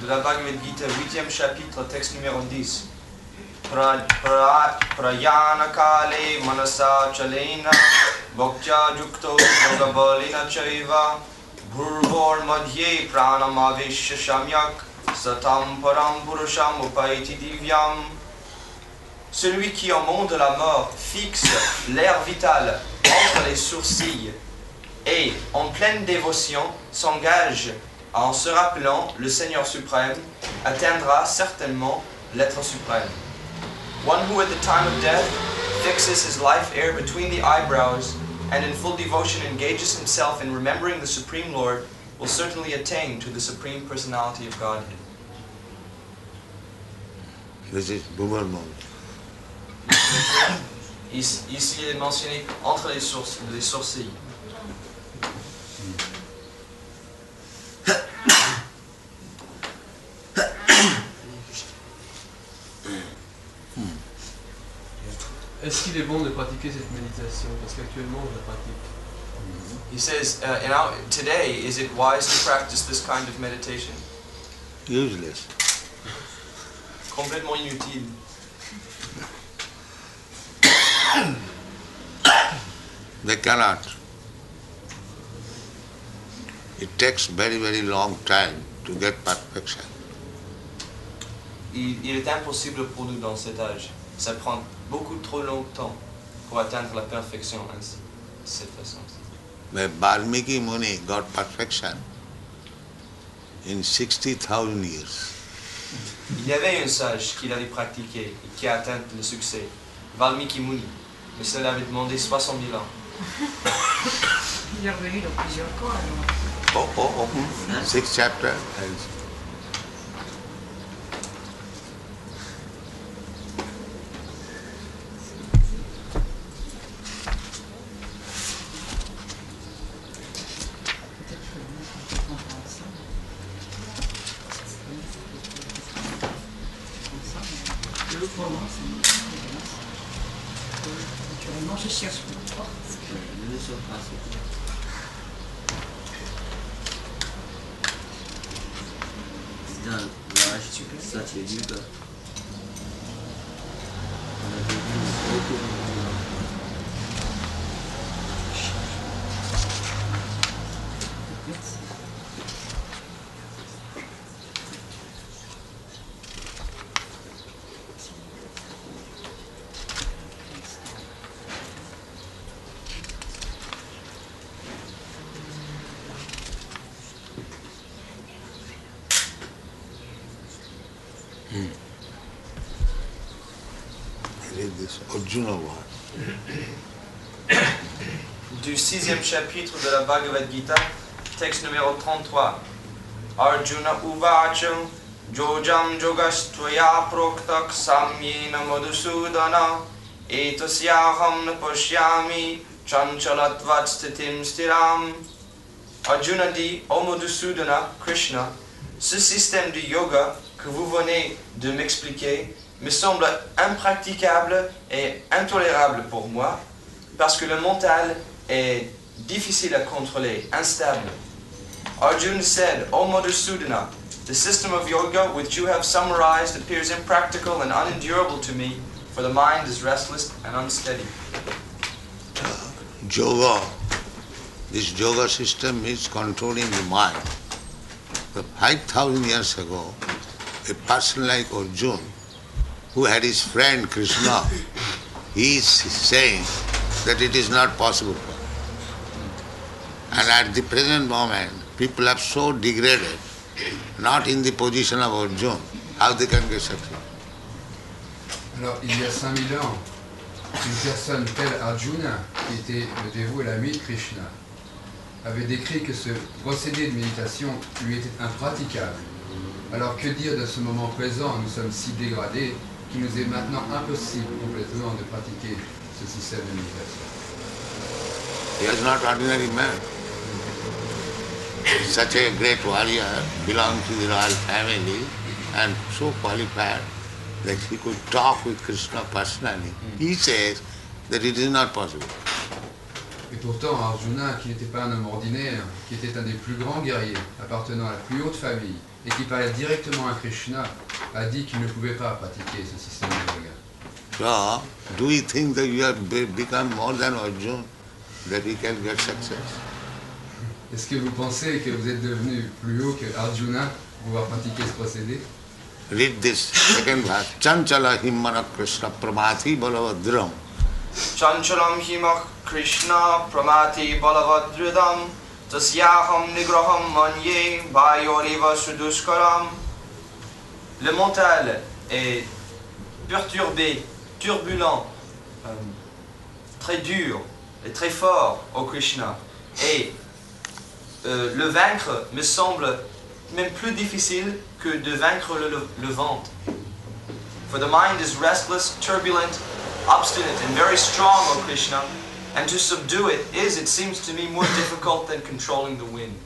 De la Bhagavad Gita, 8e chapitre, texte numéro 10. Prayana kale manasa chalena bhaktya jukto yogabalina chaiva bhurvor madhye pranamavishya shamyak satam param purusham upaiti divyam. Celui qui au monde de la mort fixe l'air vital entre les sourcils et en pleine dévotion s'engage en se rappelant le Seigneur suprême, atteindra certainement l'être suprême. One who at the time of death fixes his life air between the eyebrows and in full devotion engages himself in remembering the Supreme Lord will certainly attain to the Supreme Personality of Godhead. This is Bhuvan Mode. Ici il est mentionné entre les sourcils. Est-ce qu'il est bon de pratiquer cette méditation? Parce qu'actuellement, je la pratique. He says, today, is it wise to practice this kind of meditation? Useless. complètement inutile. They cannot. It takes very, very long time to get perfection. Il est impossible pour nous dans cet âge. Ça prend beaucoup trop longtemps pour atteindre la perfection ainsi, de cette façon. But Valmiki Muni got perfection in 60,000 years. Il y avait un sage qui l'avait pratiqué et qui a atteint le succès, Valmiki Muni, mais cela avait demandé 60 000 ans. Il est revenu dans plusieurs cas alors. Oh, 6 chapters. Naturellement, je cherche pour toi. C'est un large Satya Yuga. On a vécu beaucoup de Du 6e chapitre de la Bhagavad Gita, texte numéro 33. Arjuna Uvacham Jojam Jogastvoya Proktak Samyena Madhusudana Etasyaham Napashyami Chanchalatvat Stitim Stiram. Arjuna dit, ô Madhusudana, Krishna, ce système de yoga que vous venez de m'expliquer me semble impraticable et intolérable pour moi parce que le mental est difficile à contrôler, instable. Arjuna said, O Madhusudana, the system of yoga which you have summarized appears impractical and unendurable to me, for the mind is restless and unsteady. Yoga, this yoga system is controlling the mind. So 5,000 years ago, a person like Arjuna, who had his friend Krishna, he is saying that it is not possible for him. And at the present moment, people are so degraded, not in the position of Arjuna, how they can get success? Alors, il y a 5000 ans, une personne telle Arjuna, qui était le dévoué à l'ami de Krishna, avait décrit que ce procédé de méditation lui était impraticable. Alors que dire de ce moment présent? Nous sommes si dégradés qu'il nous est maintenant impossible complètement de pratiquer ce système de méditation. He is not ordinary man. Such a great warrior, belonged to the royal family and so qualified that he could talk with Krishna personally. He says that it is not possible. Et pourtant, Arjuna, qui n'était pas un homme ordinaire, qui était un des plus grands guerriers, appartenant à la plus haute famille, et qui parlait directement à Krishna, a dit qu'il ne pouvait pas pratiquer ce système de yoga. So, do we think that you have become more than Arjuna, that we can get success? Est-ce que vous pensez que vous êtes devenu plus haut que Arjuna pour pouvoir pratiquer ce procédé? Read this second verse. Chanchala himmana Krishna pramati balavadram. Chanchalam himach Krishna pramati balavadridam tasyaham nigraham manye vayoriva suduskaram. Le mental est perturbé, turbulent, très dur et très fort au Krishna. Et le vaincre me semble même plus difficile que de vaincre le ventre. For the mind is restless, turbulent, obstinate, and very strong, O Krishna, and to subdue it is, it seems to me, more difficult than controlling the wind.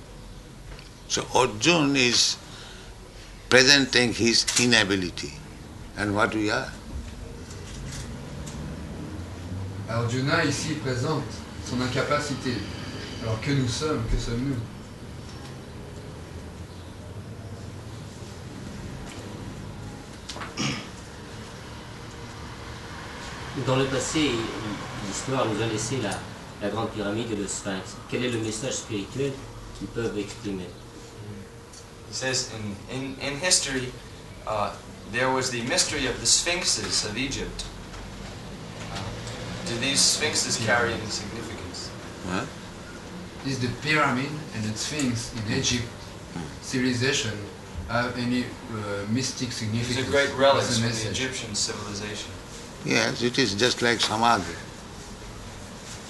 So Arjuna is presenting his inability. And what we are? Arjuna ici présente son incapacité. Alors que nous sommes, que sommes-nous? Dans le passé, l'histoire nous a laissé la grande pyramide et le sphinx. Quel est le message spirituel qu'ils peuvent exprimer? He says in history, there was the mystery of the sphinxes of Egypt. Do these sphinxes carry any significance? Huh? Is the pyramid and the sphinx in Egypt civilization have any mystic significance? These are great relics as a from the message? Egyptian civilization. Yes, it is just like samadhi.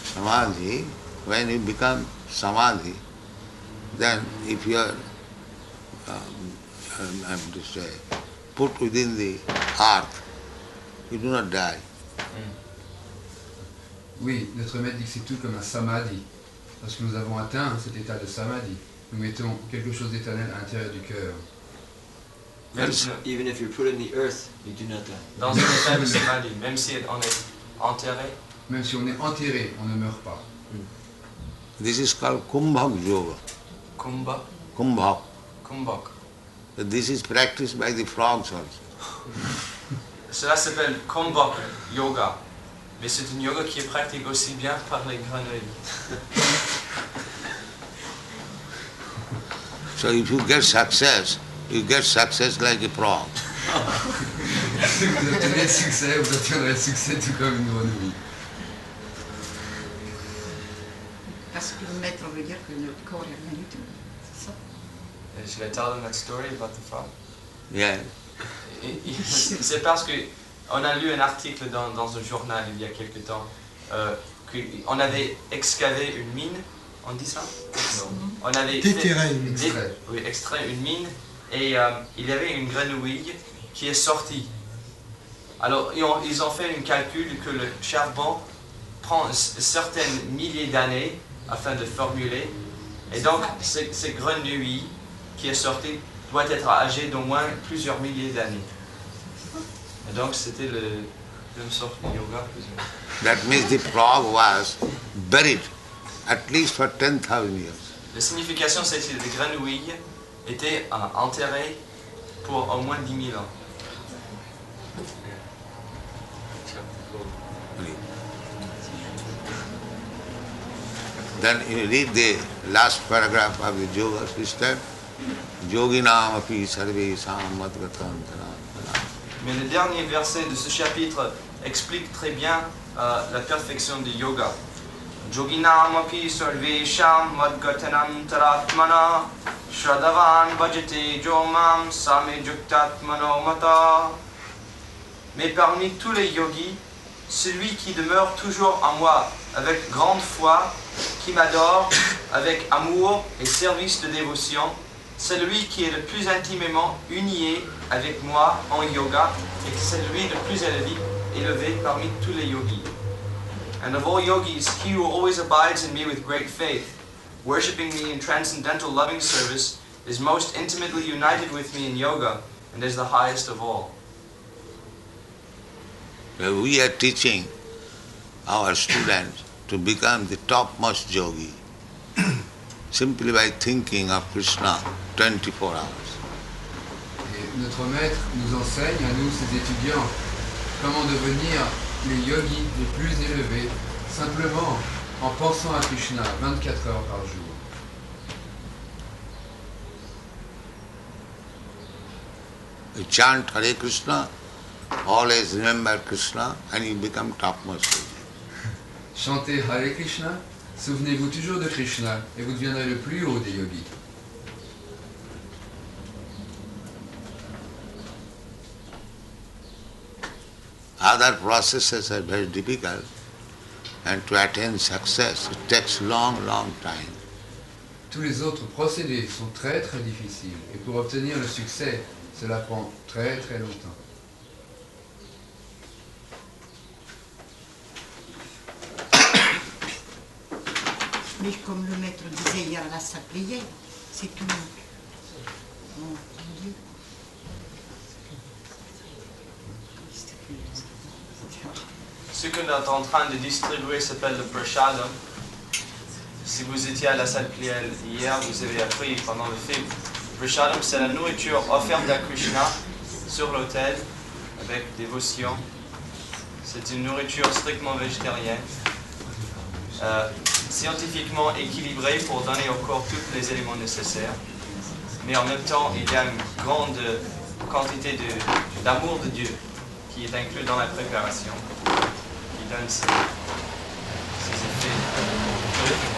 Samadhi, when you become samadhi, then if you are put within the earth, you do not die. Oui, notre maître dit que c'est tout comme un samadhi. Lorsque nous avons atteint cet état de samadhi, nous mettons quelque chose d'éternel à l'intérieur du cœur. Even if you're put in the earth, you do not die. Dans un état de samadhi, même si on est enterré. Même si on est enterré, on ne meurt pas. This is called kumbhak yoga. Kumbhak. Kumbhak. Kumbhak. This is practiced by the frogs also. Cela s'appelle kumbhak yoga. Mais c'est une yoga qui est pratiquée aussi bien par les grenouilles. So if you get success like a frog. Si vous obtenez le succès, vous obtiendrez le succès tout comme une grenouille. Parce que le maître veut dire que notre corps n'est rien du tout. C'est ça. Should I tell them that story about the frog? Yeah. C'est parce que on a lu un article dans un journal il y a quelque temps qu'on avait excavé une mine, on dit ça? On avait extrait une mine et il y avait une grenouille qui est sortie. Alors ils ont fait un calcul que le charbon prend certaines milliers d'années afin de formuler et donc cette grenouille qui est sortie doit être âgée d'au moins plusieurs milliers d'années. Et donc c'était une sorte de yoga. That means the frog was buried at least for 10,000 years. La signification c'est que les grenouilles étaient enterrées pour au moins 10 000 ans. Then you read the last paragraph of the yoga system. Yoginam api sarve samadgatantara. Mais le dernier verset de ce chapitre explique très bien la perfection du yoga. Yoginam api sarvesham madgatanantaratmana shradhavan bhajate jomam samejuktatmano mata. Mais parmi tous les yogis, celui qui demeure toujours en moi avec grande foi, qui m'adore avec amour et service de dévotion, c'est lui qui est le plus intimement uni avec moi en yoga et c'est lui le plus élevé parmi tous les yogis. And of all yogis, he who always abides in me with great faith, worshipping me in transcendental loving service, is most intimately united with me in yoga and is the highest of all. We are teaching our students to become the topmost yogi simply by thinking of Krishna 24 hours. Et notre maître nous enseigne à nous, ses étudiants, comment devenir les yogis les plus élevés simplement en pensant à Krishna 24 heures par jour. You chant Hare Krishna, always remember Krishna and you become topmost yogi. Chantez Hare Krishna, souvenez-vous toujours de Krishna et vous deviendrez le plus haut des yogis. Other processes are very difficult and to attain success it takes long time. Tous les autres procédés sont très difficiles et pour obtenir le succès, cela prend très longtemps. Mais comme le maître disait hier à sa prière, c'est tout. Mon Dieu. Ce que nous sommes en train de distribuer s'appelle le prashadam. Si vous étiez à la salle prière hier, vous avez appris pendant le film. Le prashadam, c'est la nourriture offerte à Krishna sur l'autel avec dévotion. C'est une nourriture strictement végétarienne, scientifiquement équilibrée pour donner au corps tous les éléments nécessaires, mais en même temps il y a une grande quantité d'amour de Dieu qui est inclus dans la préparation, qui donne ces effets purifiants.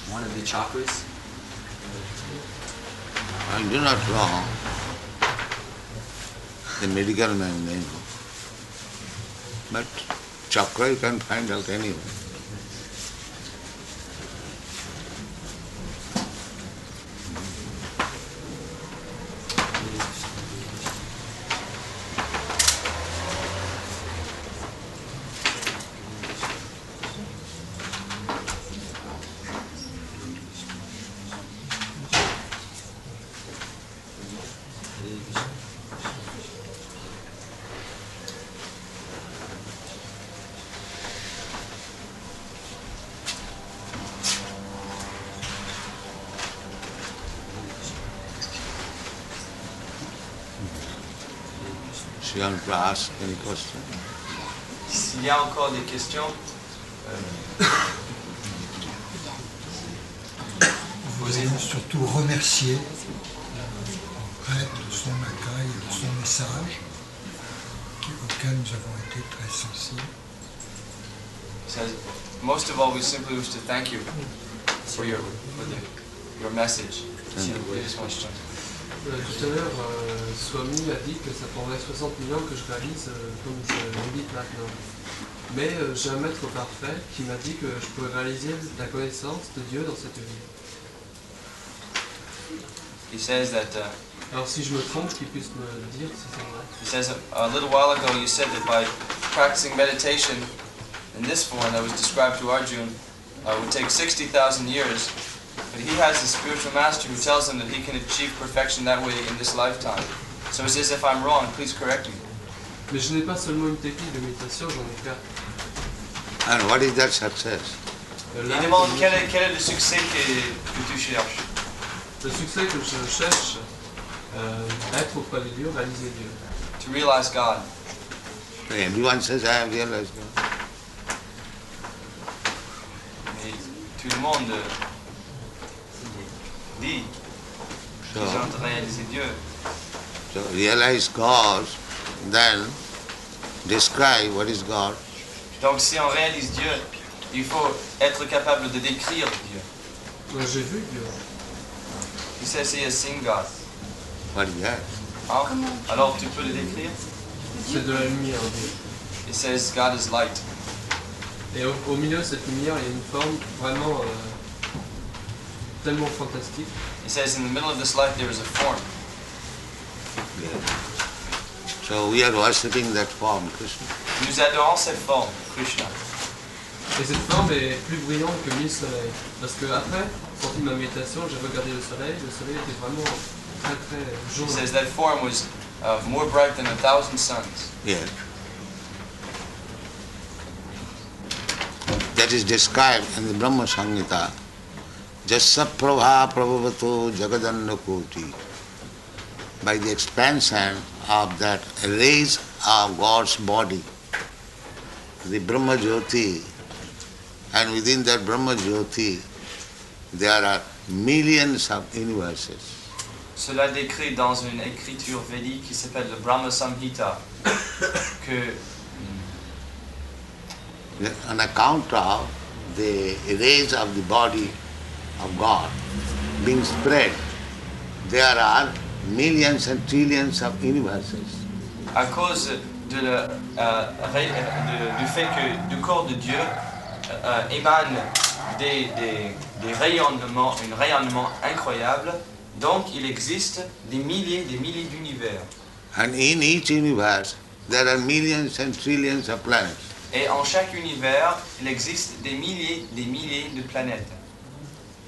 One of the chakras. I do not know the medical name, but chakra you can find out anywhere. You want to ask any question? S'il y a encore des questions, Voulons surtout remercier le prêtre de son accueil et de son message, auquel nous avons été très sensibles. He says, most of all, we simply wish to thank you for your message. Tout à l'heure, Swami a dit que ça prendrait 60 000 ans que je réalise comme je médite maintenant. Mais j'ai un maître parfait qui m'a dit que je pourrais réaliser la connaissance de Dieu dans cette vie. He says that. Alors si je me trompe, qu'il puisse me dire si c'est vrai. He says a little while ago you said that by practicing meditation in this form that was described to Arjuna would take 60,000 years. But he has a spiritual master who tells him that he can achieve perfection that way in this lifetime. So he says, if I'm wrong, please correct me. Mais je n'ai pas seulement une technique de méditation, j'en ai 4. And what is that success? Il demande quel est le succès que tu cherches. Le succès que je cherche, être auprès de Dieu, réaliser Dieu. To realize God. Everyone says, I have realized God. Mais tout le monde dit qu'ils ont réalisé Dieu. So realize God, then describe what is God. Donc si on réalise Dieu, il faut être capable de décrire Dieu. J'ai vu Dieu. He says he has seen God. What is that? Ah, alors tu peux le décrire? C'est de la lumière, Dieu. He says God is light. Et au milieu de cette lumière, il y a une forme vraiment tellement fantastique. He says in the middle of this light there is a form. Yeah. So we are worshipping that form, Krishna. Nous adorons cette forme, Krishna. Et cette forme est plus brillante que 1000 soleils. Parce que après, sorti de ma méditation, j'ai regardé le soleil était vraiment très très jaune. He says that form was more bright than 1,000 suns. Yeah. that is described in the Brahma Samhita, Jasaprabha Prabhavato Jagadannakoti. By the expansion of that rays of God's body, the Brahma Jyoti, and within that Brahma Jyoti, there are millions of universes. Cela décrit dans une écriture védique qui s'appelle le Brahma Samhita que on account of the rays of the body of God being spread, there are millions and trillions of universes. à cause du fait que du corps de Dieu émane des rayonnements, un rayonnement incroyable, donc il existe des milliers d'univers. And in each universe there are millions and trillions of planets. Et en chaque univers, il existe des milliers de planètes.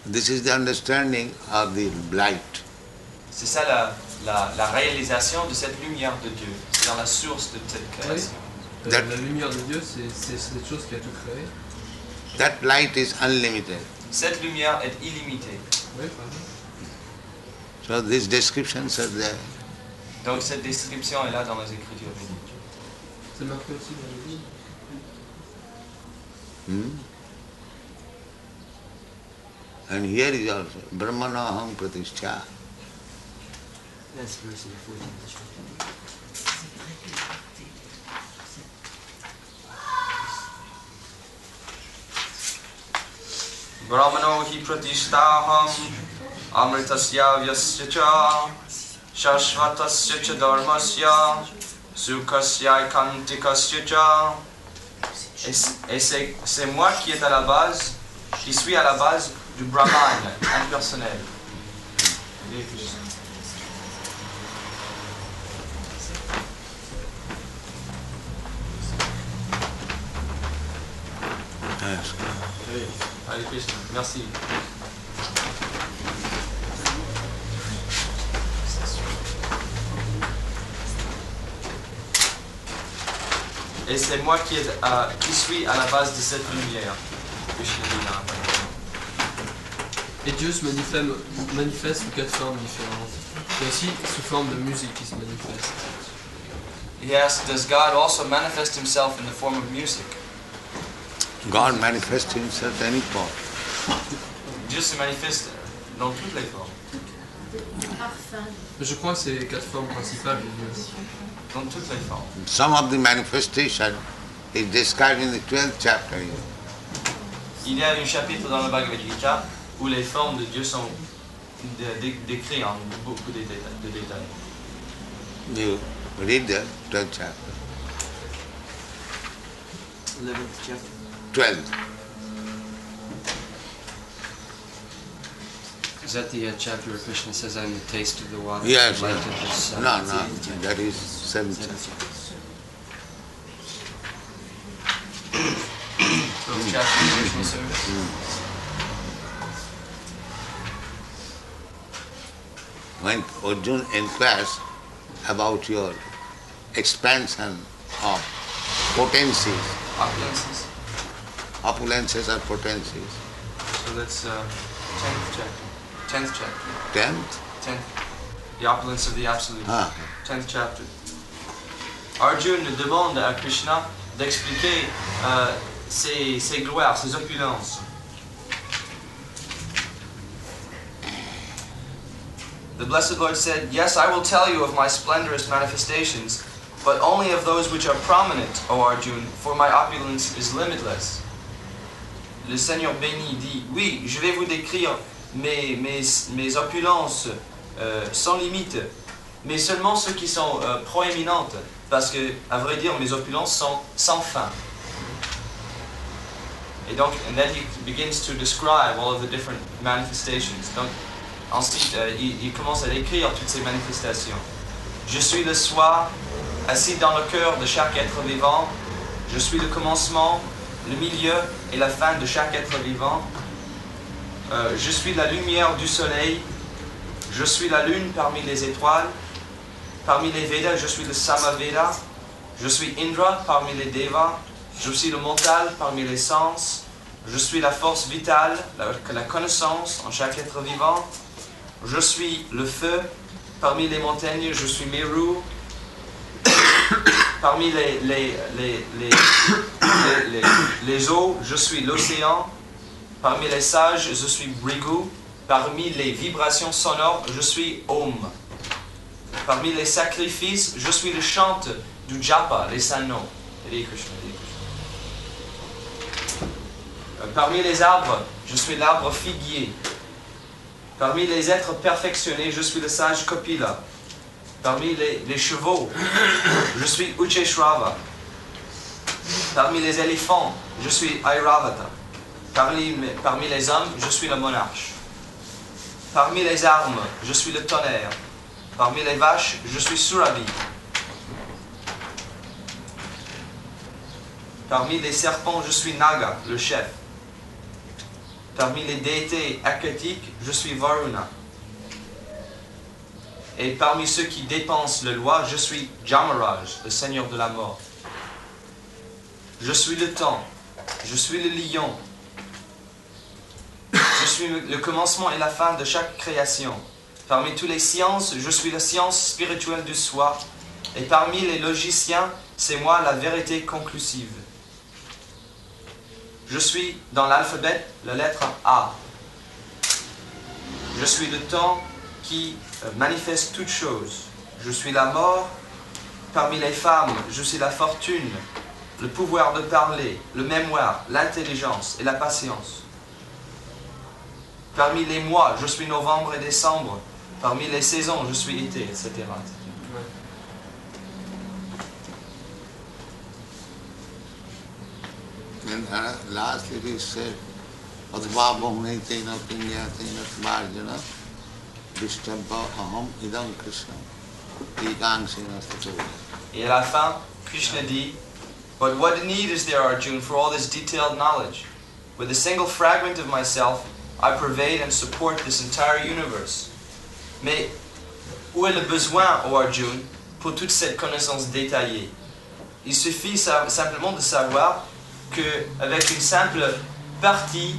This is the understanding of the light. C'est ça la réalisation de cette lumière de Dieu. C'est dans la source de cette création. Oui. La lumière de Dieu, c'est cette chose qui a tout créé. That light is unlimited. Cette lumière est illimitée. Oui, pardon. So these descriptions are there. Donc cette description est là dans les Écritures védiques. C'est marqué aussi dans le livre. And here is also Brahmanaham Pratishtha. That's verse 14. Brahmano hi pratishtaham amritasya vyasya cha shashvatasya cha dharmasya sukasya kantikasya cha. Et c'est moi qui est à la base, qui suis à la base du Brahman impersonnel. Hare Krishna, merci. Et c'est moi qui suis à la base de cette lumière. Et Dieu se manifeste sous 4 formes différentes. Et aussi sous forme de musique qui se manifeste. He asks, does God also manifest himself in the form of music? God manifests himself any form. Dieu se manifeste dans toutes les formes. Je crois que c'est les 4 formes principales de Dieu. Dans toutes les formes. Some of the manifestation is described in the 12th chapter. Il y a un chapitre dans le Bhagavad Gita où les formes de Dieu sont décrites en beaucoup de détails. You read the 12th chapter. 11th chapter. 12th. Is that the chapter where Krishna says, I'm the taste of the water? Yes, light yes. of the sun? No, that is 7th chapter. When Arjuna inquires about your expansion of potencies, opulences or potencies. So that's 10th chapter. 10th chapter. 10th? 10th. The opulence of the Absolute. 10th chapter. Arjuna demande à Krishna d'expliquer ses gloires, ses opulences. The Blessed Lord said, yes, I will tell you of my splendorous manifestations, but only of those which are prominent, O Arjuna, for my opulence is limitless. Le Seigneur béni dit, oui, je vais vous décrire mes opulences sans limite, mais seulement ceux qui sont proéminentes, parce que, à vrai dire, mes opulences sont sans fin. Et donc, and then he begins to describe all of the different manifestations. Donc, ensuite, il commence à décrire toutes ces manifestations. Je suis le soi, assis dans le cœur de chaque être vivant. Je suis le commencement, le milieu et la fin de chaque être vivant. Je suis la lumière du soleil. Je suis la lune parmi les étoiles. Parmi les Védas, je suis le Samaveda. Je suis Indra parmi les Devas. Je suis le mental parmi les sens. Je suis la force vitale, la connaissance en chaque être vivant. Je suis le feu. Parmi les montagnes, je suis Meru. Parmi les eaux, je suis l'océan. Parmi les sages, je suis Brigu. Parmi les vibrations sonores, je suis Om. Parmi les sacrifices, je suis le chant du japa, les saints noms. Hare Krishna, Hare Krishna. Parmi les arbres, je suis l'arbre figuier. Parmi les êtres perfectionnés, je suis le sage Kapila. Parmi les chevaux, je suis Ucheshrava. Parmi les éléphants, je suis Airavata. Parmi les hommes, je suis le monarque. Parmi les armes, je suis le tonnerre. Parmi les vaches, je suis Surabi. Parmi les serpents, je suis Naga, le chef. Parmi les déités aquatiques, je suis Varuna. Et parmi ceux qui dépensent le loi, je suis Jamaraj, le seigneur de la mort. Je suis le temps, je suis le lion. Je suis le commencement et la fin de chaque création. Parmi toutes les sciences, je suis la science spirituelle du soi. Et parmi les logiciens, c'est moi la vérité conclusive. Je suis dans l'alphabet la lettre A. Je suis le temps qui manifeste toutes choses. Je suis la mort. Parmi les femmes, je suis la fortune, le pouvoir de parler, le mémoire, l'intelligence et la patience. Parmi les mois, je suis novembre et décembre. Parmi les saisons, je suis été, etc. And lastly it is said, Advabhumne tena pinya tena tmarjana Vishtabha aham idam Krishna ekangsena stato. Et à la fin, Krishna dit, but what need is there, Arjuna, for all this detailed knowledge? With a single fragment of myself, I pervade and support this entire universe. Mais où est le besoin, ô Arjuna, pour toute cette connaissance détaillée? Il suffit simplement de savoir qu'avec une simple partie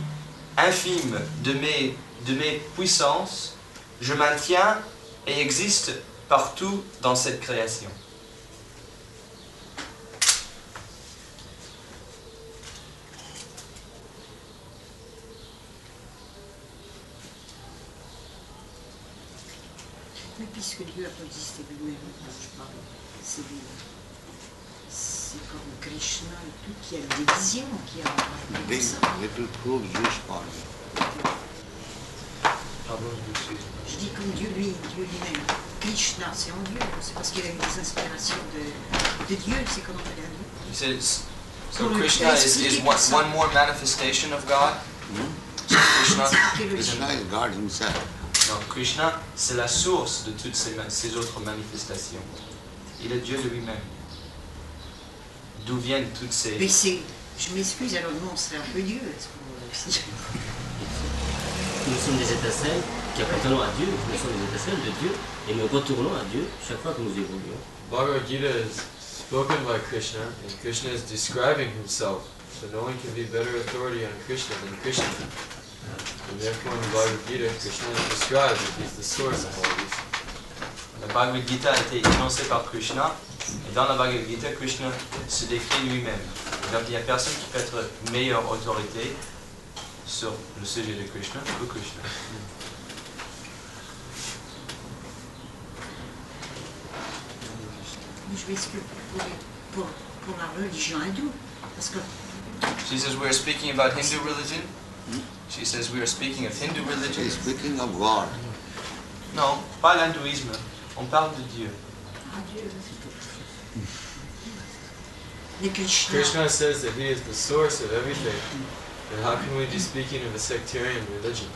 infime de mes puissances, je maintiens et existe partout dans cette création. Mais puisque Dieu a existé lui-même, je parle, c'est comme Krishna et tout, qui a eu des visions, qui a Big little proof juice for me. Je dis comme Dieu lui-même. Krishna, c'est en Dieu, c'est parce qu'il a eu des inspirations de Dieu, c'est comme on l'a dit. So Krishna is one more manifestation of God. So Krishna is God himself. Non, Krishna, c'est la source de toutes ces autres manifestations. Il est Dieu lui-même. D'où viennent toutes ces... Mais je m'excuse, alors non, c'est un peu Dieu. Nous sommes des étincelles qui appartenons à Dieu, nous sommes des étincelles de Dieu et nous retournons à Dieu chaque fois que nous évoluons. Bhagavad Gita is spoken by Krishna and Krishna is describing himself. So no one can be better authority on Krishna than Krishna. And therefore in the Bhagavad Gita, Krishna is described that he's the source of all these. La Bhagavad Gita a été énoncée par Krishna, et dans la Bhagavad Gita, Krishna se décrit lui-même. Donc il n'y a personne qui peut être meilleure autorité sur le sujet de Krishna que Krishna. Je m'excuse pour la religion hindoue, parce que... She says we are speaking about Hindu religion. She says we are speaking of Hindu religion. She's speaking of God. Non, pas l'hindouisme. On parle de Dieu. Krishna says that he is the source of everything. And how can we be speaking of a sectarian religion?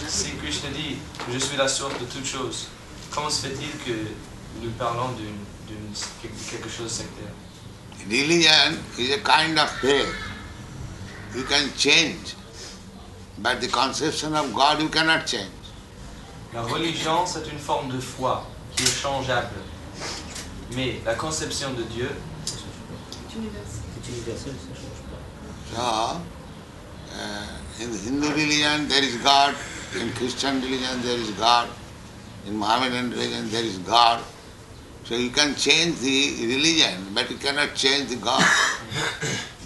Si Krishna dit je suis la source de toutes choses, comment se fait-il que nous parlons de quelque chose de sectaire? Religion is a kind of faith. You can change, but the conception of God you cannot change. La religion, c'est une forme de foi qui est changeable. Mais la conception de Dieu C'est universel, ça ne change pas. So, in the Hindu religion there is God, in Christian religion there is God, in Mohammedan religion there is God. So you can change the religion, but you cannot change the God.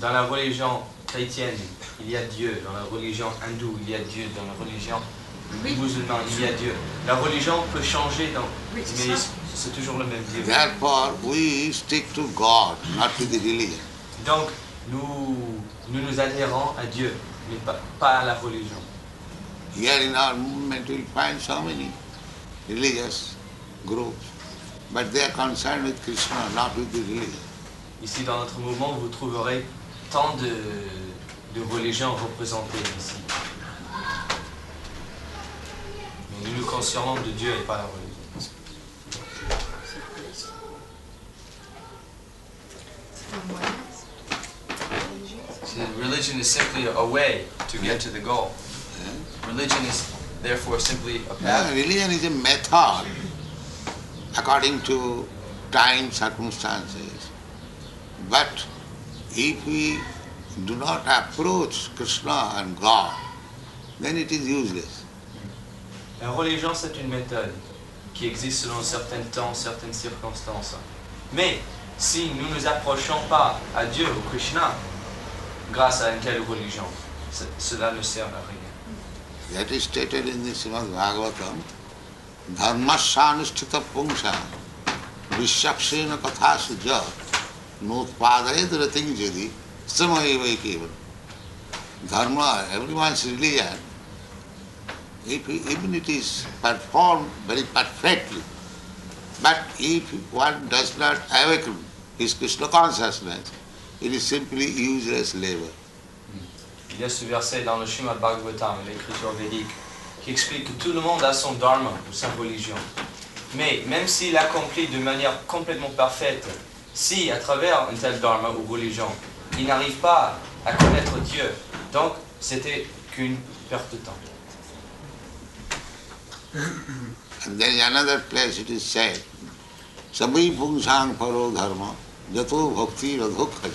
Dans la religion chrétienne, il y a Dieu. Dans la religion hindoue, il y a Dieu. Dans la religion musulmane, il y a Dieu. La religion peut changer, mais c'est toujours le même Dieu. Therefore, we stick to God, not to the religion. Donc, nous adhérons à Dieu, mais pas à la religion. Here in our movement you will find so many religious groups, but they are concerned with Krishna, not with the religion. Ici, dans notre mouvement, vous trouverez tant de religions représentées ici. Mais nous nous concernons de Dieu et pas la religion. Religion is simply a way to get to the goal. Religion is therefore simply a path. Religion is a method according to time, circumstances. But if we do not approach Krishna and God, then it is useless. La religion, c'est une méthode qui existe selon certains temps, certaines circonstances. Mais si nous ne nous approchons pas à Dieu ou Krishna grâce à une telle religion, cela ne sert à rien. That is stated in the Srimad Bhagavatam, Dharmasyanusthita pungsha vishapsena kathasya ja notpadayet rating jadi samayevaikevan. Dharma, everyone's religion, even it is performed very perfectly, but if one does not awaken his Krishna consciousness, it is simply useless labor. Il y a ce verset dans le Srimad Bhagavatam, l'écriture védique, qui explique que tout le monde a son dharma ou sa religion. Mais même s'il accomplit de manière complètement parfaite, si à travers un tel dharma ou religion, il n'arrive pas à connaître Dieu, donc c'était qu'une perte de temps. And there is another place it is said, Sabai pungsang paro dharma jato bhakti radhokkhari.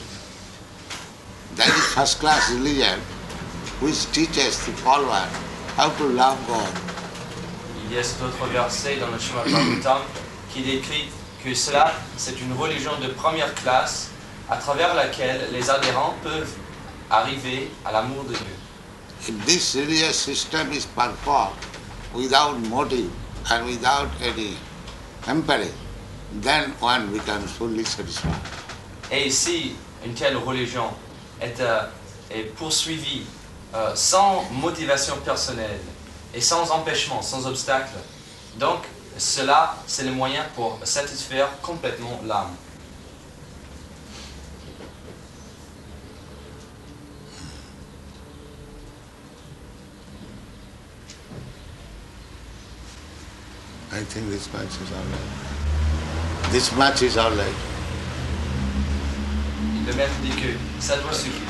That is first class religion which teaches the follower how to love God. Il y a cet autre verset dans le Srimad Bhagavatam qui décrit que cela, c'est une religion de première classe à travers laquelle les adhérents peuvent arriver à l'amour de Dieu. If this religious system is performed without motive and without any imperative, then one becomes fully satisfied. Et si une telle religion est poursuivie sans motivation personnelle et sans empêchement, sans obstacle, donc cela, c'est le moyen pour satisfaire complètement l'âme. I think this much is all right. This much is all right. Le maître dit que ça doit suffire.